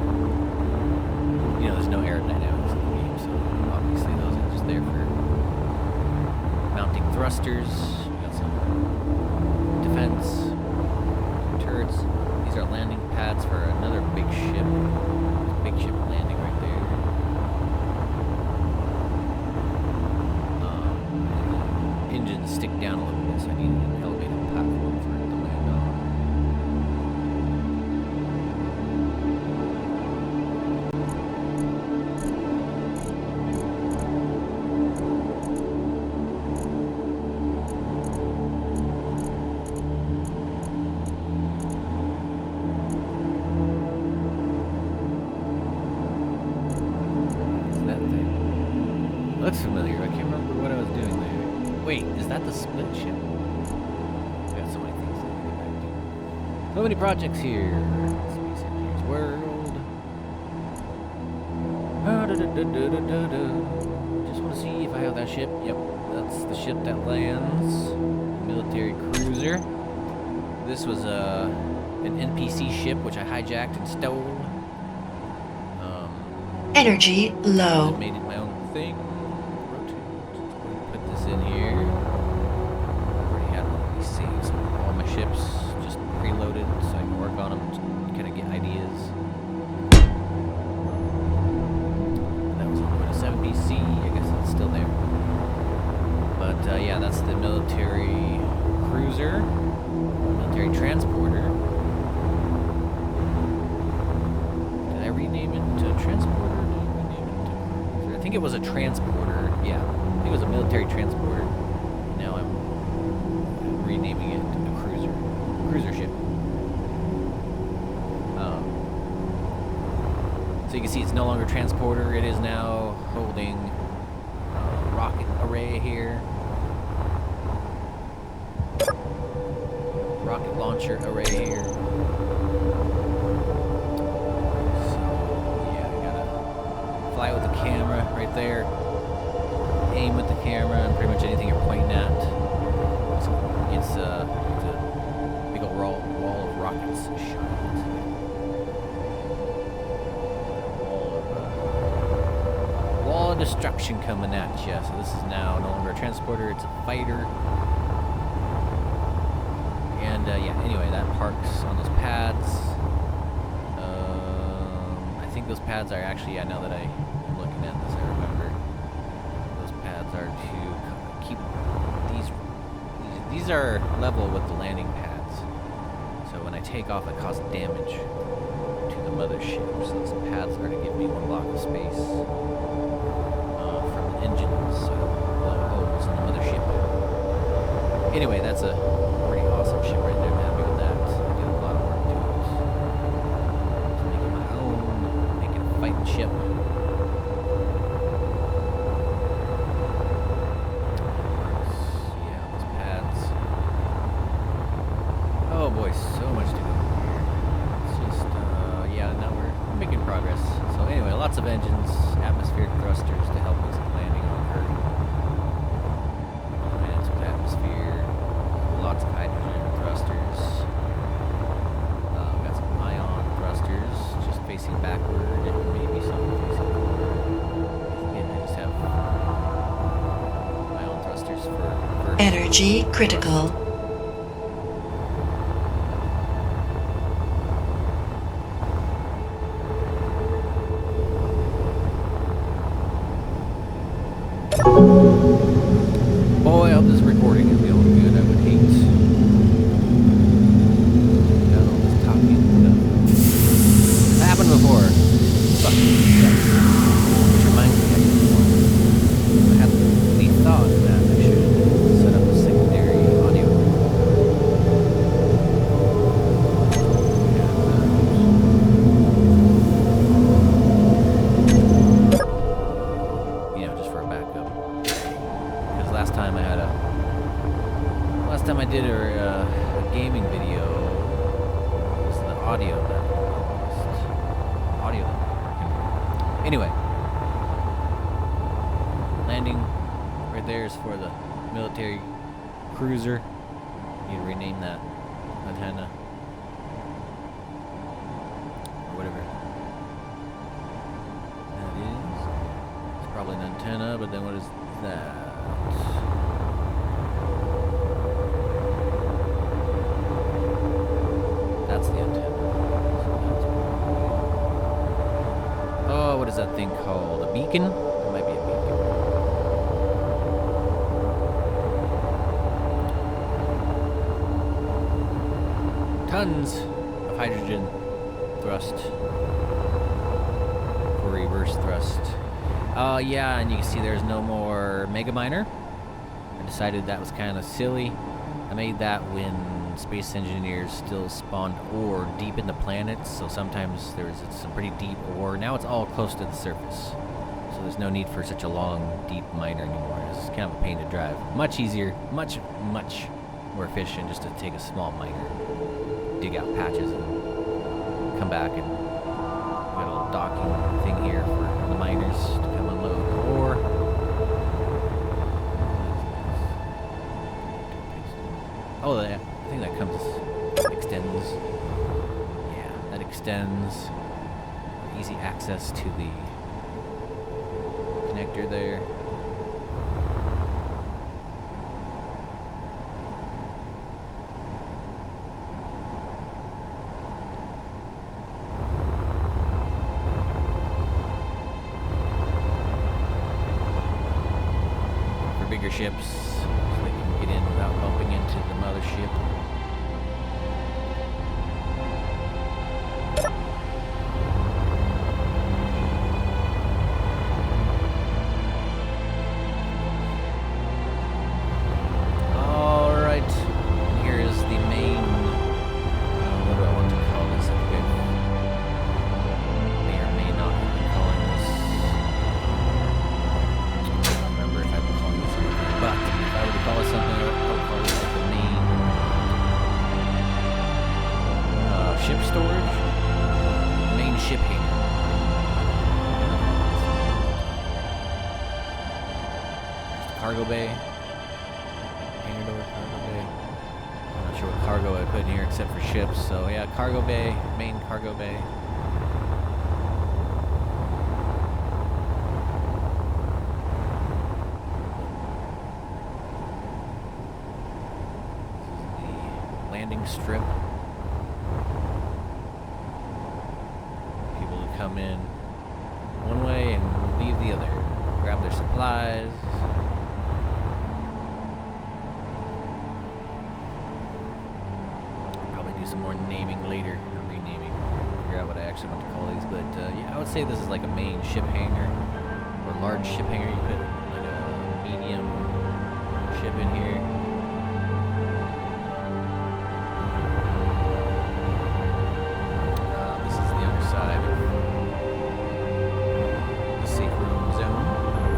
You know, there's no aerodynamics in the game, so obviously those are just there for mounting thrusters. We got some defense turrets. These are landing pads for another big ship. Big ship landing right there. Engines stick down a little bit, so I need an elevated platform for it to land on. That thing looks familiar. I can't remember what I was doing there. Wait, is that the split ship? We got so many things to get back to. So many projects here. Space Engineers World. Just want to see if I have that ship. Yep, that's the ship that lands. Military cruiser. This was an NPC ship which I hijacked and stole. Energy I low. made it my own thing. Rotate. Put this in here. I already had one of these saves. All my ships just preloaded so I can work on them to kind of get ideas. That was on the 7BC. I guess it's still there. But yeah, that's the military cruiser, military transporter. Did I rename it to transporter? I think it was a transporter. Yeah, I think it was a military transporter. Now I'm renaming it a cruiser ship. So you can see it's no longer transporter. It is now holding rocket array here. Rocket launcher array here. Fly with the camera right there. Aim with the camera and pretty much anything you're pointing at. It's a big old wall of rockets shot. Wall of destruction coming at you. So this is now no longer a transporter, it's a fighter. And yeah, anyway, that parks on those pads. I think those pads are actually, yeah, now that I'm looking at this, I remember. Those pads are to keep these are level with the landing pads. So when I take off, it causes damage to the mothership. So those pads are to give me one block of space from the engines, so blow holes in the mothership. Anyway, that's a pretty awesome ship right there. I'm happy with that. I did a lot of work to it. Making my own, making a fighting ship. Yeah, those pads. Oh boy, so much to do here. It's just, yeah, now we're making progress. So anyway, lots of engines, atmospheric thrusters to help us landing on Earth. Planets with atmosphere. Lots of hydrogen thrusters. Got some ion thrusters, just facing backward, and maybe some facing forward. Again, I just have ion thrusters for Energy critical. Boy, I hope this recording is feeling good. I would hate all this talking stuff. It's happened before. Fuck. Which reminds me, I had the thought that I should set up a secondary audio. You know, just for a backup. Because last time I did a gaming video, it was the audio that wasn't working. Anyway, landing right there is for the military cruiser. You need to rename that antenna or whatever that is. It's probably an antenna, but then what is that? That's the antenna. Oh, what is that thing called? A beacon? It might be a beacon. Tons of hydrogen thrust for reverse thrust. Yeah, and you can see there's no more mega miner. I decided that was kind of silly. I made that when space engineers still spawned ore deep in the planets, so sometimes there's some pretty deep ore. Now it's all close to the surface, so there's no need for such a long, deep miner anymore. It's kind of a pain to drive. Much easier, much more efficient just to take a small miner, dig out patches, and come back and got a little docking thing here for the miners. extends. Easy access to the connector there. For bigger ships, so they can get in without bumping into the mothership. Ship storage, main ship hangar. Cargo bay, hangar door, cargo bay. I'm not sure what cargo I put in here except for ships. So yeah, cargo bay, main cargo bay. This is the landing strip. Come in one way and leave the other. Grab their supplies. Probably do some more naming later, or renaming. Figure out what I actually want to call these. But yeah, I would say this is like a main ship hangar or large ship hangar. You put like a medium ship in here.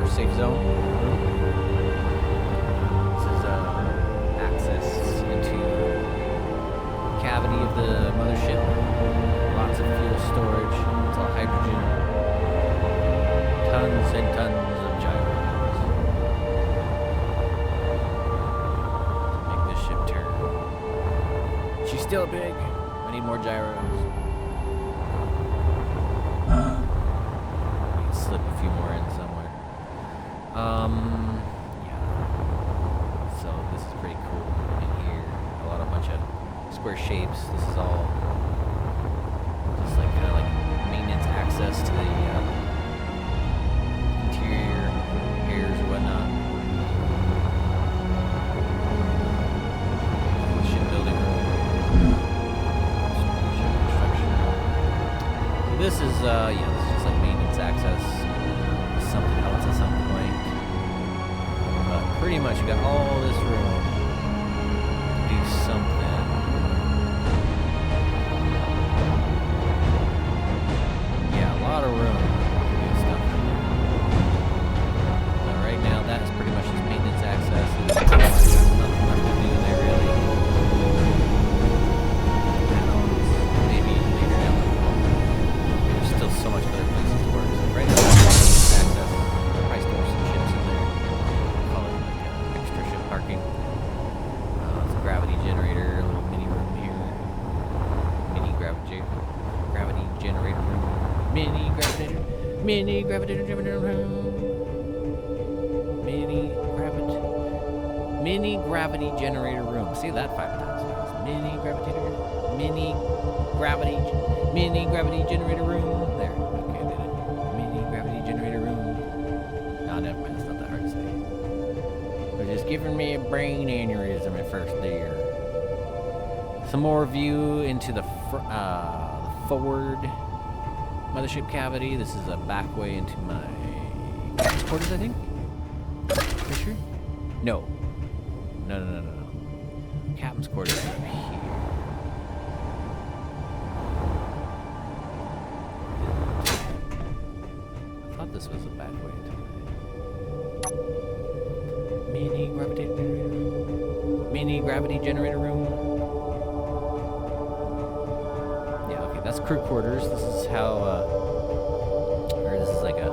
Safe zone. This is access into the cavity of the mothership. Lots of fuel storage. It's all hydrogen. Tons and tons of gyros. To make this ship turn. She's still big. I need more gyros. Slip a few more in somewhere. Yeah. So this is pretty cool in here. A bunch of square shapes. This is all just like kind of like maintenance access to the interior areas and whatnot. Shipbuilding room. Ship construction room. This is yeah, this is just like maintenance access. Something else at some point. But pretty much you got all this room to do something. Yeah, a lot of room to do stuff. But right now that is pretty much just maintenance access. There's nothing left to do there really. Maybe later down the road. There's still so much other places to work. So right now parking. It's a gravity generator, a little mini room here. Mini gravity generator room. Mini gravity room. Mini gravity generator room. Say that 5 times fast. Mini gravity generator room. There. Okay, did it. Mini gravity generator room. No, never mind. It's not that hard to say. Just giving me a brain aneurysm at first there. Some more view into the forward mothership cavity. This is a back way into my captain's quarters, I think. Pretty sure? No. No. Captain's quarters is up here. I thought this was a back way into mini gravity generator room. Yeah, okay, that's crew quarters. This is how, or this is like a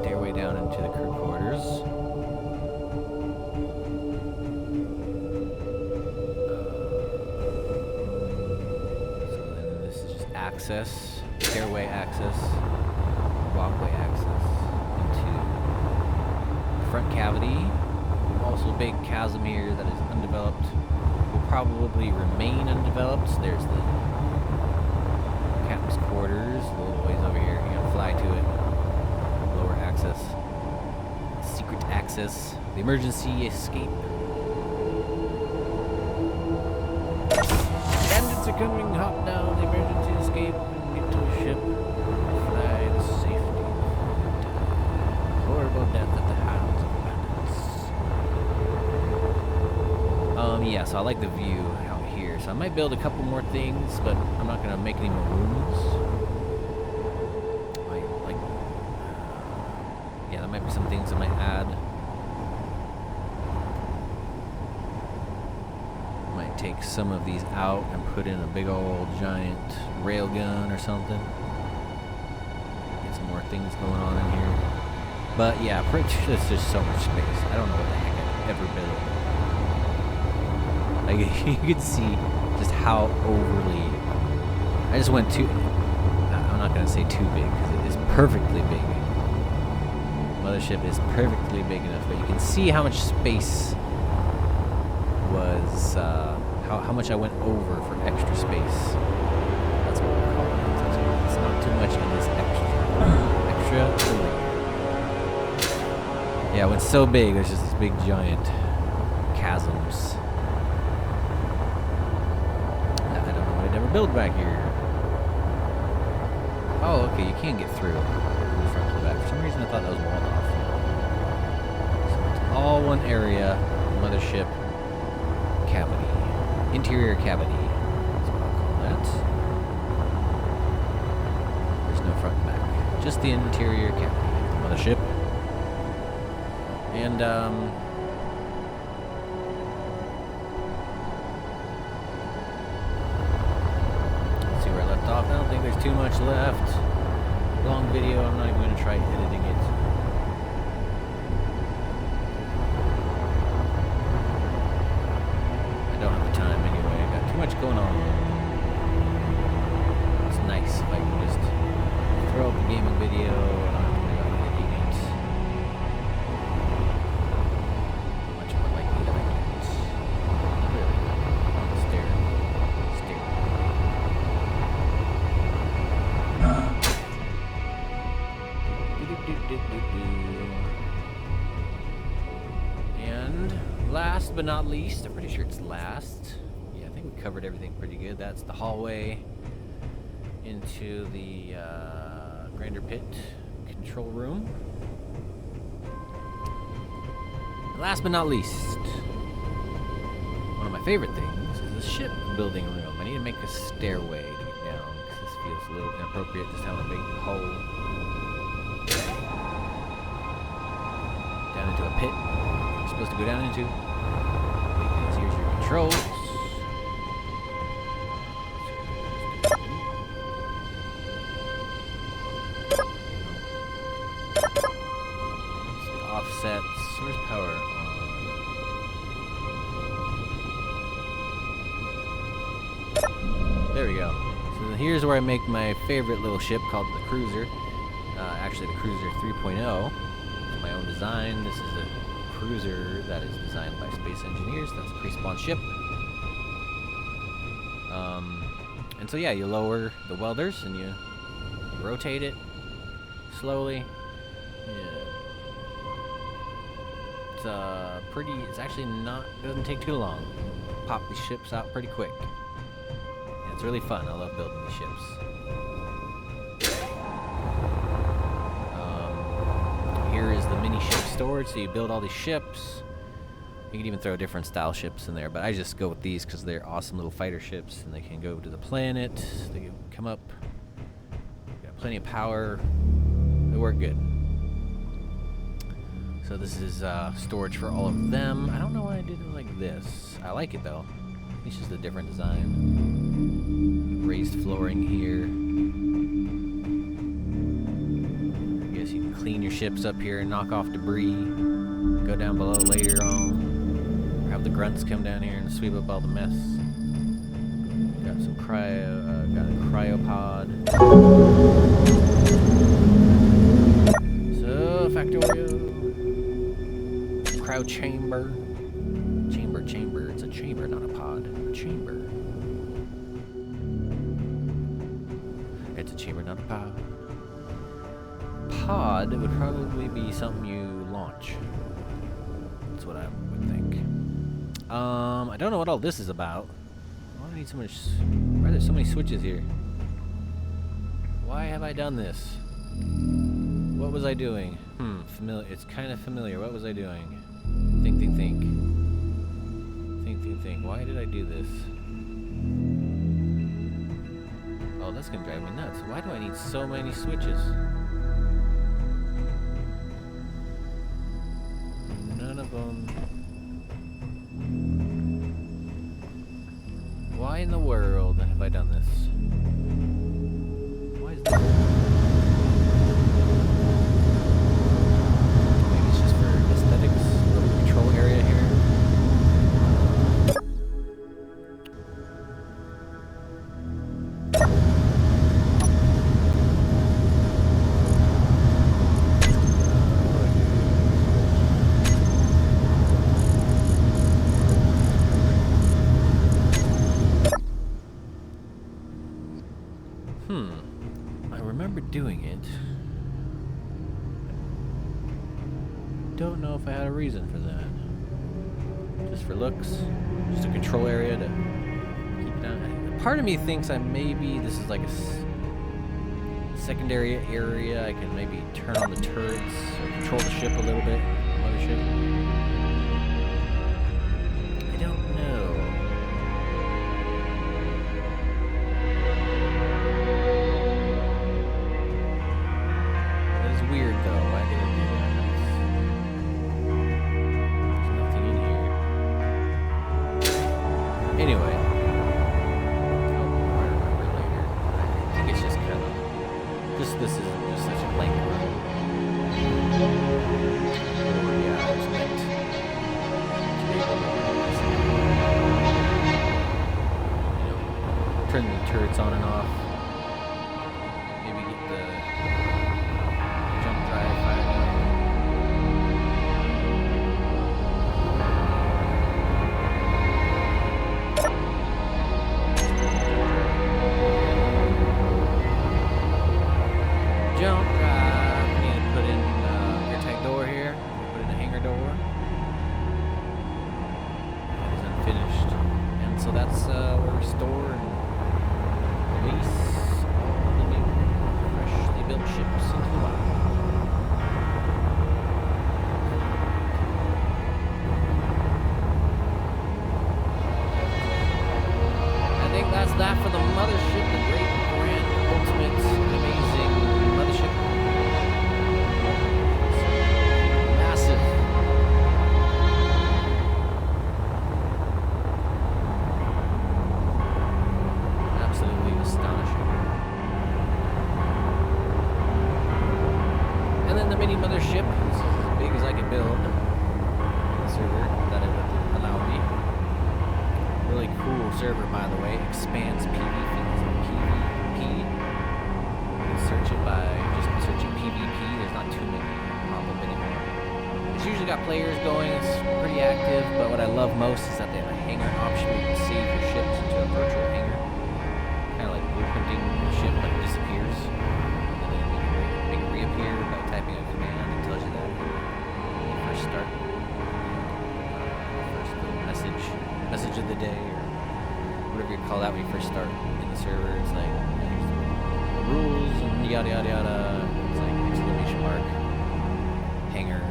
stairway down into the crew quarters. So then this is just access. access, stairway access, walkway access into the front cavity. Also a big chasm here that is undeveloped. Will probably remain undeveloped. There's the captain's quarters, a little ways over here. You gotta fly to it. Lower access. Secret access. The emergency escape. Bandits are coming, hop down the emergency escape and get to a ship. Fly to safety. Horrible death at the hands of bandits. Yeah, so I like the view out here. So I might build a couple more things, but I'm not gonna make any more rooms. Yeah, there might be some things I might add. Might take some of these out and put in a big old giant railgun or something. Get some more things going on in here. But yeah, there's just so much space. I don't know what the heck I've ever built. Like, you can see just how overly... I just went too... I'm not going to say too big, because it is perfectly big. Mothership is perfectly big enough, but you can see how much space was... how much I went over for extra space. That's what we're calling it. It's not too much in this extra. Yeah, when it's so big, there's just these big giant chasms. Build back here. Oh, okay, you can get through from the front to the back. For some reason I thought that was walled off. So it's all one area, mothership cavity. Interior cavity. That's what I'll call that. There's no front and back. Just the interior cavity of the mothership. And I don't think there's too much left. Long video, I'm not even going to try editing it. I don't have the time anyway, I got too much going on. It's nice if I can just throw up a gaming video and I don't have to worry about editing it. Much more likely that I can just really on the stair. And last but not least, I'm pretty sure it's last. Yeah, I think we covered everything pretty good. That's the hallway into the Grander Pit control room. And last but not least, one of my favorite things is the ship building room. I need to make a stairway to get down because this feels a little inappropriate, just having a big hole down into a pit you're supposed to go down into. Because here's your controls. The offsets. Where's power on? There we go. So here's where I make my favorite little ship called the Cruiser. Actually, the Cruiser 3.0. It's my own design. This is a cruiser that is designed by space engineers. That's a pre-spawn ship. And so yeah, you lower the welders and you rotate it slowly. Yeah. It's pretty. It's actually not. Doesn't take too long. Pop these ships out pretty quick. And it's really fun. I love building these ships. Here is the mini ship storage, so you build all these ships. You can even throw different style ships in there, but I just go with these because they're awesome little fighter ships, and they can go to the planet. They can come up. Got plenty of power. They work good. So this is storage for all of them. I don't know why I did it like this. I like it though. It's just a different design. Raised flooring here. You can clean your ships up here and knock off debris. Go down below later on. Or have the grunts come down here and sweep up all the mess. Got some got a cryopod. So, Factorio. Cryo chamber. Chamber. It's a chamber, not a pod. A chamber. It's a chamber, not a pod. Pod would probably be something you launch. That's what I would think. I don't know what all this is about. Why do I need so much? Why are there so many switches here? Why have I done this? What was I doing? Familiar. It's kind of familiar. What was I doing? Think. Why did I do this? Oh, that's gonna drive me nuts. Why do I need so many switches? None of them. Why in the world have I done this? Why is this? Maybe it's just for aesthetics. Little control area here. I remember doing it. Don't know if I had a reason for that. Just for looks? Just a control area to keep it down? Part of me thinks maybe this is like a secondary area. I can maybe turn on the turrets or control the ship a little bit. Mothership. I don't know. Weird though, why did I do that? There's nothing in here. Anyway. Oh, I remember later. I think it's just kind of this is just such a blank room. Oh yeah, I was meant to be able to turn the turrets on and off. Maybe get the jump drive. We need to put in airtight door here. Put in a hangar door. That is unfinished. And so that's where we store and release all the new freshly built ships into the wild. I think that's that for the Mothership, the great, grand, ultimate, amazing Mothership. Massive. Absolutely astonishing. And then the mini Mothership. This is as big as I can build. The server that it would allow me. Really cool server, by the way. Expands PvP. Search it by just searching PvP. There's not too many pop up anymore. It's usually got players going. It's pretty active. But what I love most is that they have a hangar option where you can save your ships into a virtual hangar. Kind of like blueprinting the ship, but it disappears. And then you can make it reappear by typing a command. It tells you that when you first start. First little message of the day, or whatever you call that when you first start in the server. It's like rules and yada yada yada. It's like exclamation mark, hangar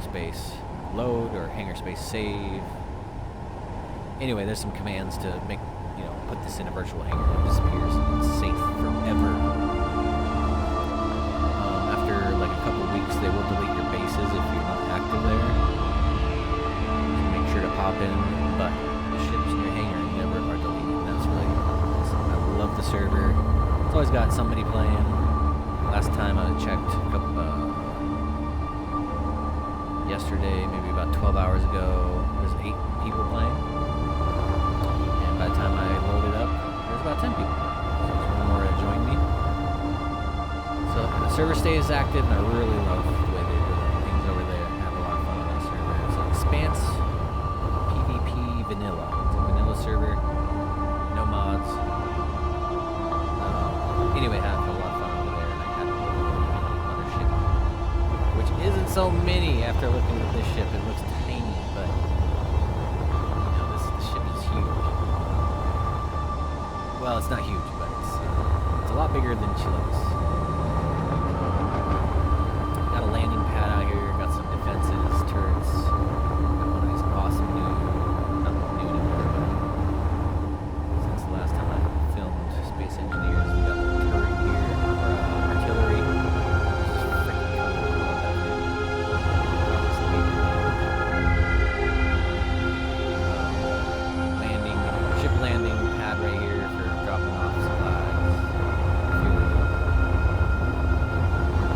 space load, or hangar space save. Anyway, there's some commands to make, put this in a virtual hangar. It disappears. It's safe forever. After like a couple weeks, they will delete your bases if you're not active there. So make sure to pop in, but the ships in your hangar never are deleted. That's really awesome. I love the server. It's always got somebody playing. Last time I checked, yesterday, maybe about 12 hours ago, there's 8 people playing. And by the time I loaded up, there's Server stays active, and I really love the way they do things over there. I have a lot of fun on that server. It's an Expanse PvP Vanilla. It's a vanilla server, no mods. Anyway, I had a lot of fun over there, and I had Mothership, which isn't so many after looking at this ship. It looks tiny, but you know, this ship is huge. Well, it's not huge, but it's a lot bigger than she looks. Got a landing pad out here, got some defenses, turrets, got one of these awesome new, not new anymore, but since the last time I filmed Space Engineers, we got the turret here, or artillery. This is freaking cool. Landing, ship landing pad right here for dropping off supplies.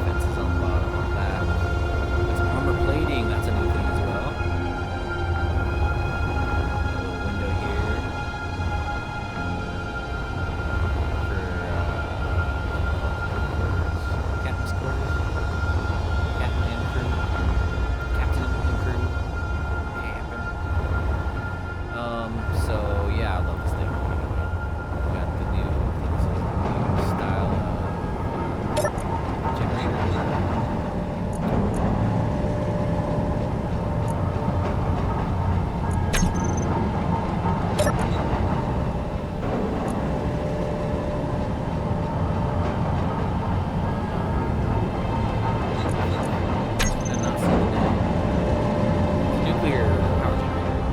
Fences on the bottom of that. Got some armor plating, that's a new thing as well. A little window here for captain's quarters, captain and crew, camping. So yeah, I love this thing. Got the new, I think this is the new style generator. And not see the nuclear power generator.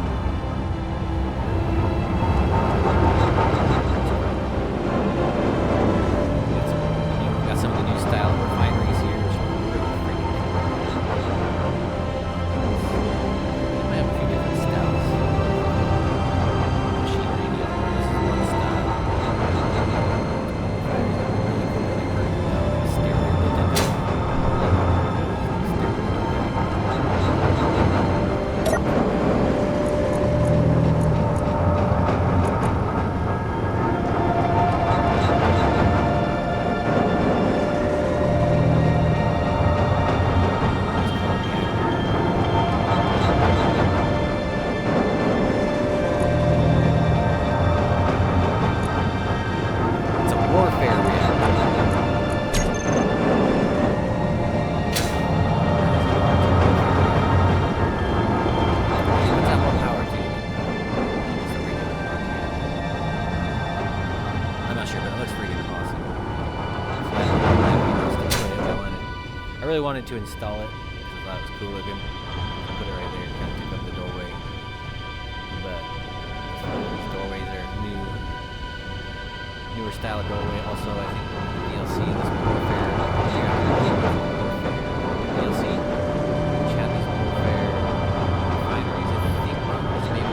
Got some of the new style refineries here, which are really freaking cool. They might have a few different styles. Machinery, the other one, this is one style. Really cool, really pretty. Stereo built into it. It's a warfare reactor. It's got more power too. Just a regular arc reactor. I'm not sure, but it looks freaking awesome. I really wanted to install it because I thought it was cool looking. I put it right there, kind of took up the doorway. But these doorways are newer style of doorway. Also, I think DLC in this warfare. DLC, which had these warfare refineries. I think was maybe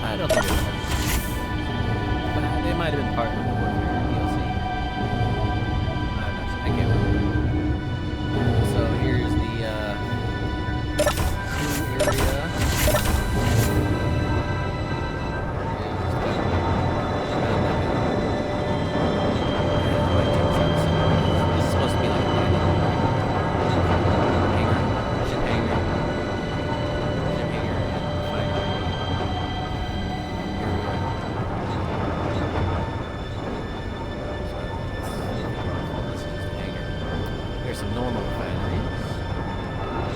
I don't think it's but it might have been part of the warfare DLC. I'm not sure. I can't remember. So here's the crew area. This is supposed to be like a landing hangar, ship hangar, and refinery. Here's some normal refineries.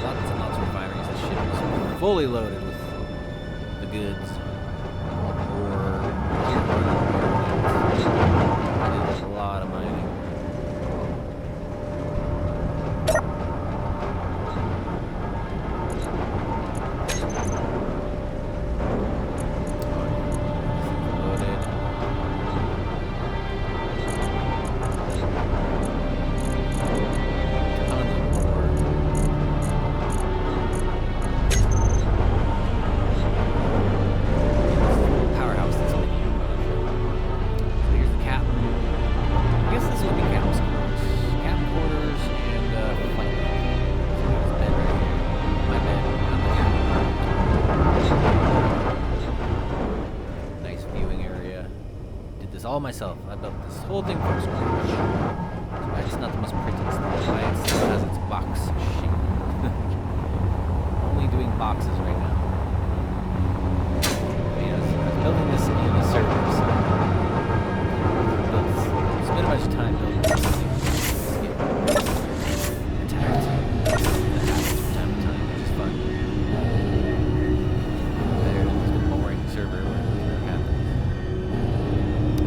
Lots and lots of refineries. This ship is fully loaded with the goods. Or it is a lot of mining. Loaded. Tons of ore. this all myself. I built this whole thing from scratch. That's why it's not the most prettiest. That's why it still has its box shape. Only doing boxes right now. Yes, I'm building this in the server, so spend a bunch of time building this thing. I'm tired. It happens from time to time, which is fun. Better than just a boring server where it never happens.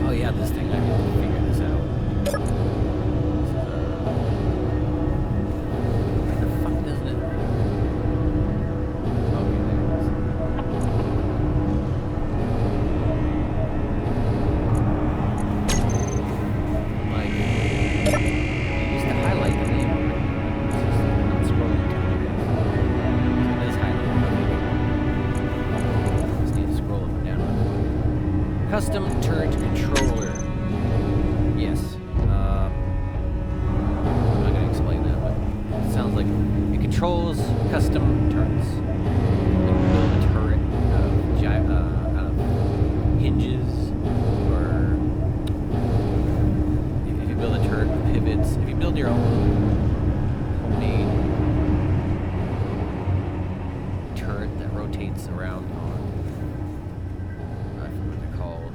Oh yeah, this thing, I need to figure this out. Why the fuck doesn't it? Okay, there it is. Like, it used to highlight the name. It's just not scrolling to it. So it is highlighted. Just need to scroll up and down. Custom turret controller. Yes. I'm not going to explain that, but it sounds like it controls custom turrets. You can build a turret out of hinges, or if you build a turret with pivots, if you build your own homemade turret that rotates around on, I forget what they're called,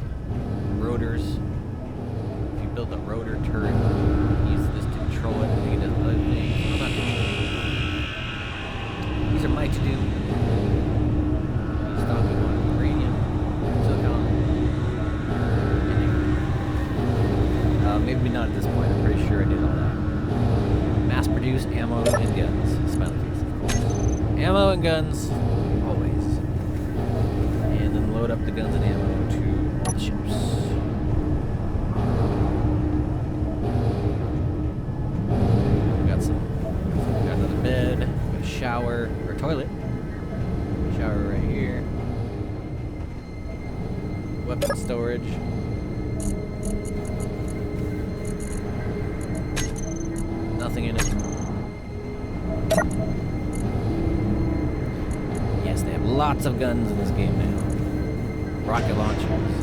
rotors. If you build a rotor turret, use this to control it, and it does other things. I'm not too sure. These are my to-do. Stocking on uranium, silicon, maybe not at this point. I'm pretty sure I did all that. Mass-produce ammo and guns. Smiley face, of course. Ammo and guns, always. And then load up the guns and ammo to the ships. Got another bed, got a shower, or toilet. Shower right here. Weapon storage. Nothing in it. Yes, they have lots of guns in this game now. Rocket launchers.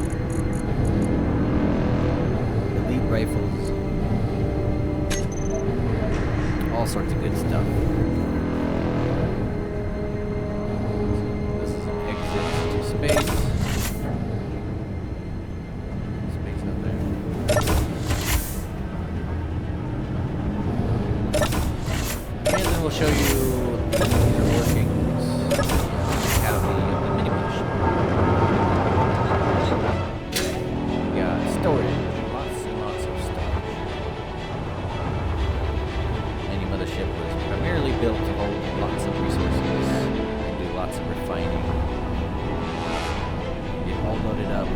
Elite rifles. All sorts of good stuff. This is an exit to space. Space up there. And then we'll show you the inner workings of the mini mothership. We got storage. Lots and lots of storage. Mothership was primarily built to hold lots of resources and do lots of refining. Get all loaded up.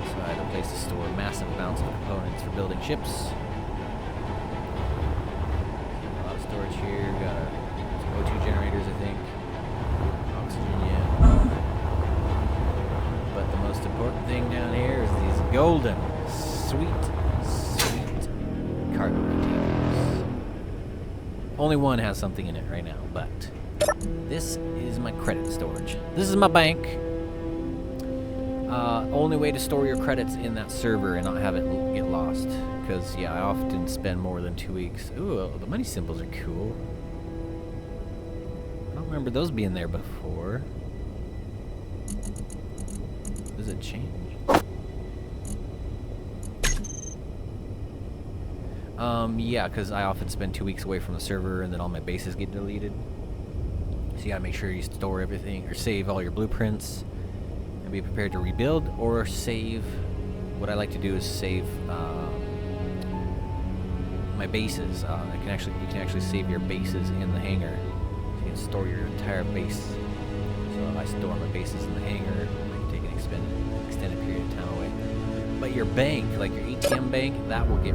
So I had a place to store massive amounts of components for building ships. A lot of storage here. Got some O2 generators, I think. Oxygen, yeah. But the most important thing down here is these golden, sweet cargo containers. Only one has something in it right now, but this is my credit storage. This is my bank. Only way to store your credits in that server and not have it get lost. Because, yeah, I often spend more than 2 weeks. Ooh, the money symbols are cool. I don't remember those being there before. Does it change? Yeah, because I often spend 2 weeks away from the server and then all my bases get deleted. So you gotta make sure you store everything, or save all your blueprints, and be prepared to rebuild, or save. What I like to do is save my bases. You can actually save your bases in the hangar. So you can store your entire base. So if I store my bases in the hangar, I can take an extended period of time away. But your bank, like your ATM bank, that will get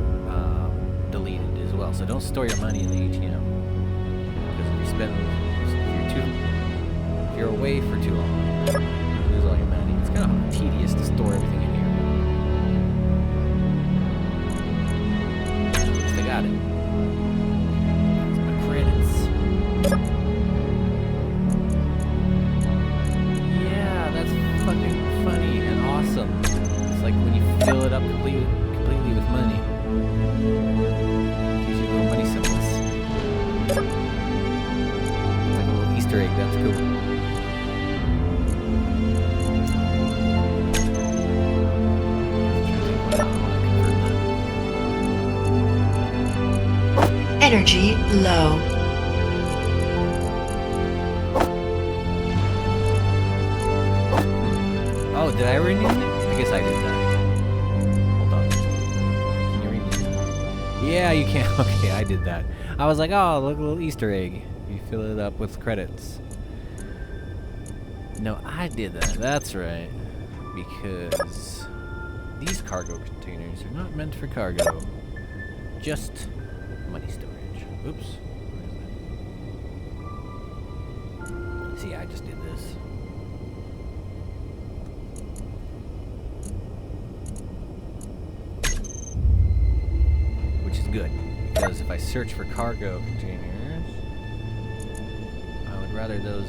deleted as well. So don't store your money in the ATM, because if you're away for too long, you lose all your money. It's kind of tedious to store everything in here. At least I got it. That's my credits. Yeah, that's fucking funny and awesome. It's like Energy low. Oh, did I rename it? I guess I did that. Hold on. Can you rename it? Yeah, you can. Okay, I did that. I was like, oh, look, a little Easter egg. You fill it up with credits. No, I did that. That's right. Because these cargo containers are not meant for cargo. Just money storage. Oops. See, I just did this. Which is good, because if I search for cargo containers, I would rather those,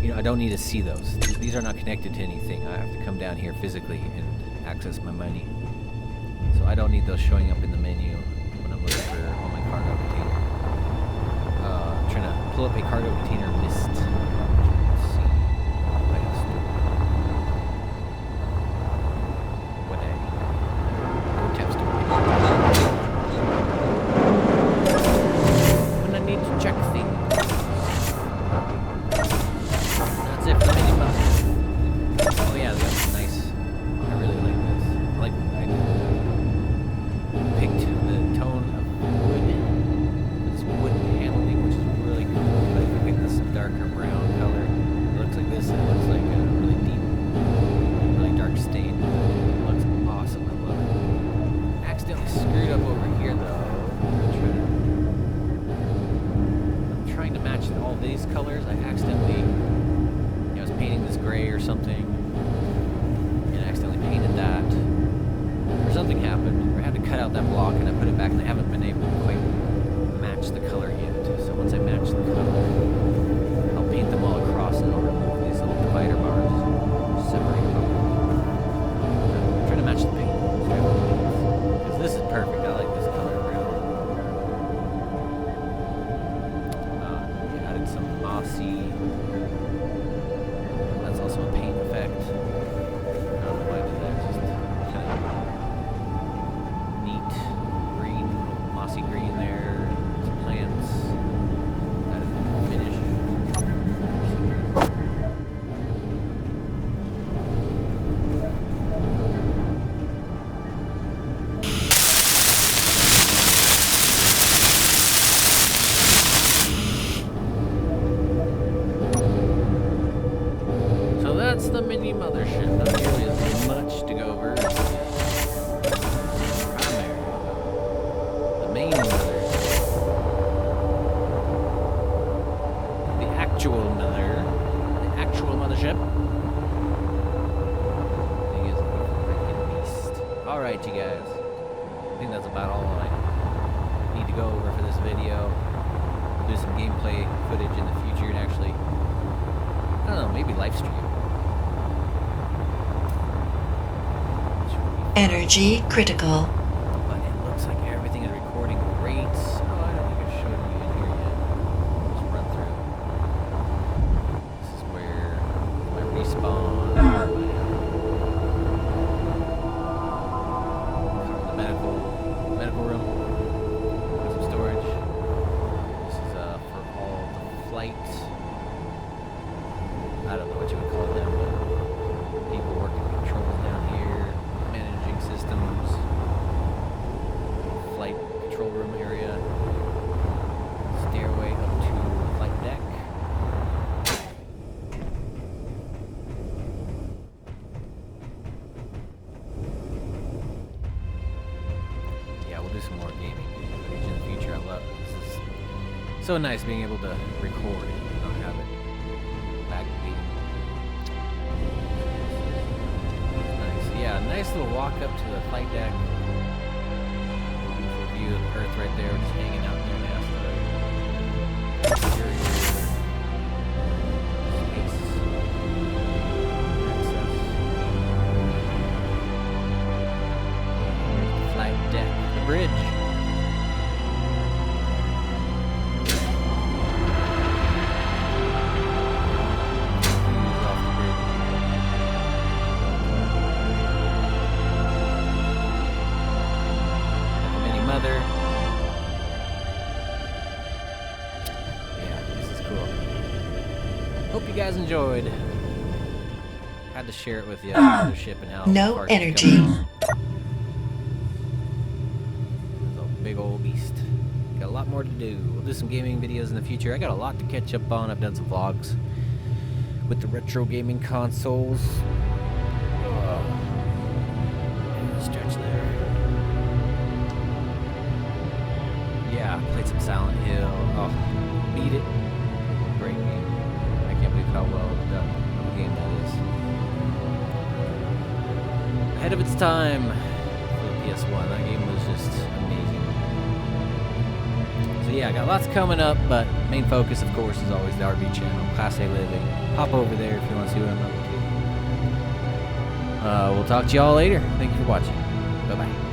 you know, I don't need to see those. These are not connected to anything. I have to come down here physically and access my money. So I don't need those showing up in the menu when I'm looking for all my cargo container. I'm trying to pull up a cargo container list. Let's see. What a tap storage. When I need to check things. That's it for the mini bus. Oh yeah, that's nice. I really like this. I like what I did. Picked the tone of wood. This wood paneling, which is really cool. But if you pick this darker brown color, it looks like this. It looks like a really deep, really dark stain. It looks awesome. I love it. Accidentally screwed up over here though. I'm trying to match all these colors. I accidentally, I was painting this gray or something, and I accidentally painted that. Or something happened, or I had to cut out that block and I put it back, and I haven't been able to quite match the color yet. So once I match the color, I'll paint them all across and I'll remove these little divider bars, separate them. I'm trying to match the paint, because this is perfect. I like this color brown. Added some mossy. That's also a paint effect. I don't know why I did that. Just kind of neat green, mossy green there. Some plants. Added the finish. So that's the mini mothership. Not nearly as much to go over. Primary. The main mothership. The actual mothership. Thing is a freaking beast. Alright, you guys. I think that's about all I need to go over for this video. Do some gameplay footage in the future and actually, I don't know, maybe live stream. Energy critical. But it looks like everything is recording great. Oh, I don't think I showed you in here yet. Just run through. This is where my respawn. The medical room. Got some storage. This is for all the flight. I don't know what you would call them, but people working controls down here. Managing systems, flight control room area, stairway up to flight deck. Yeah, we'll do some more gaming footage in the future. I love it. This is so nice being able to record it and not have it backbeat. Yeah, nice little walk up to the flight deck. Beautiful view of Earth right there, just hanging out near an asteroid. Exterior. Space. Access. Here's the flight deck. The bridge. Views off the bridge. Mini mother. you guys enjoyed. Had to share it with you. Mothership and how No far she's energy. coming. It's a big old beast. Got a lot more to do. We'll do some gaming videos in the future. I got a lot to catch up on. I've done some vlogs with the retro gaming consoles. Stretch there. Yeah, played some Silent Hill. Oh, beat it. Great game. I can't believe how well done of a game that is. Ahead of its time for the PS1. That game was just amazing. So yeah, I got lots coming up, but main focus, of course, is always the RV channel, Class A Living. Hop over there if you want to see what I'm up to. We'll talk to y'all later. Thank you for watching. Bye-bye.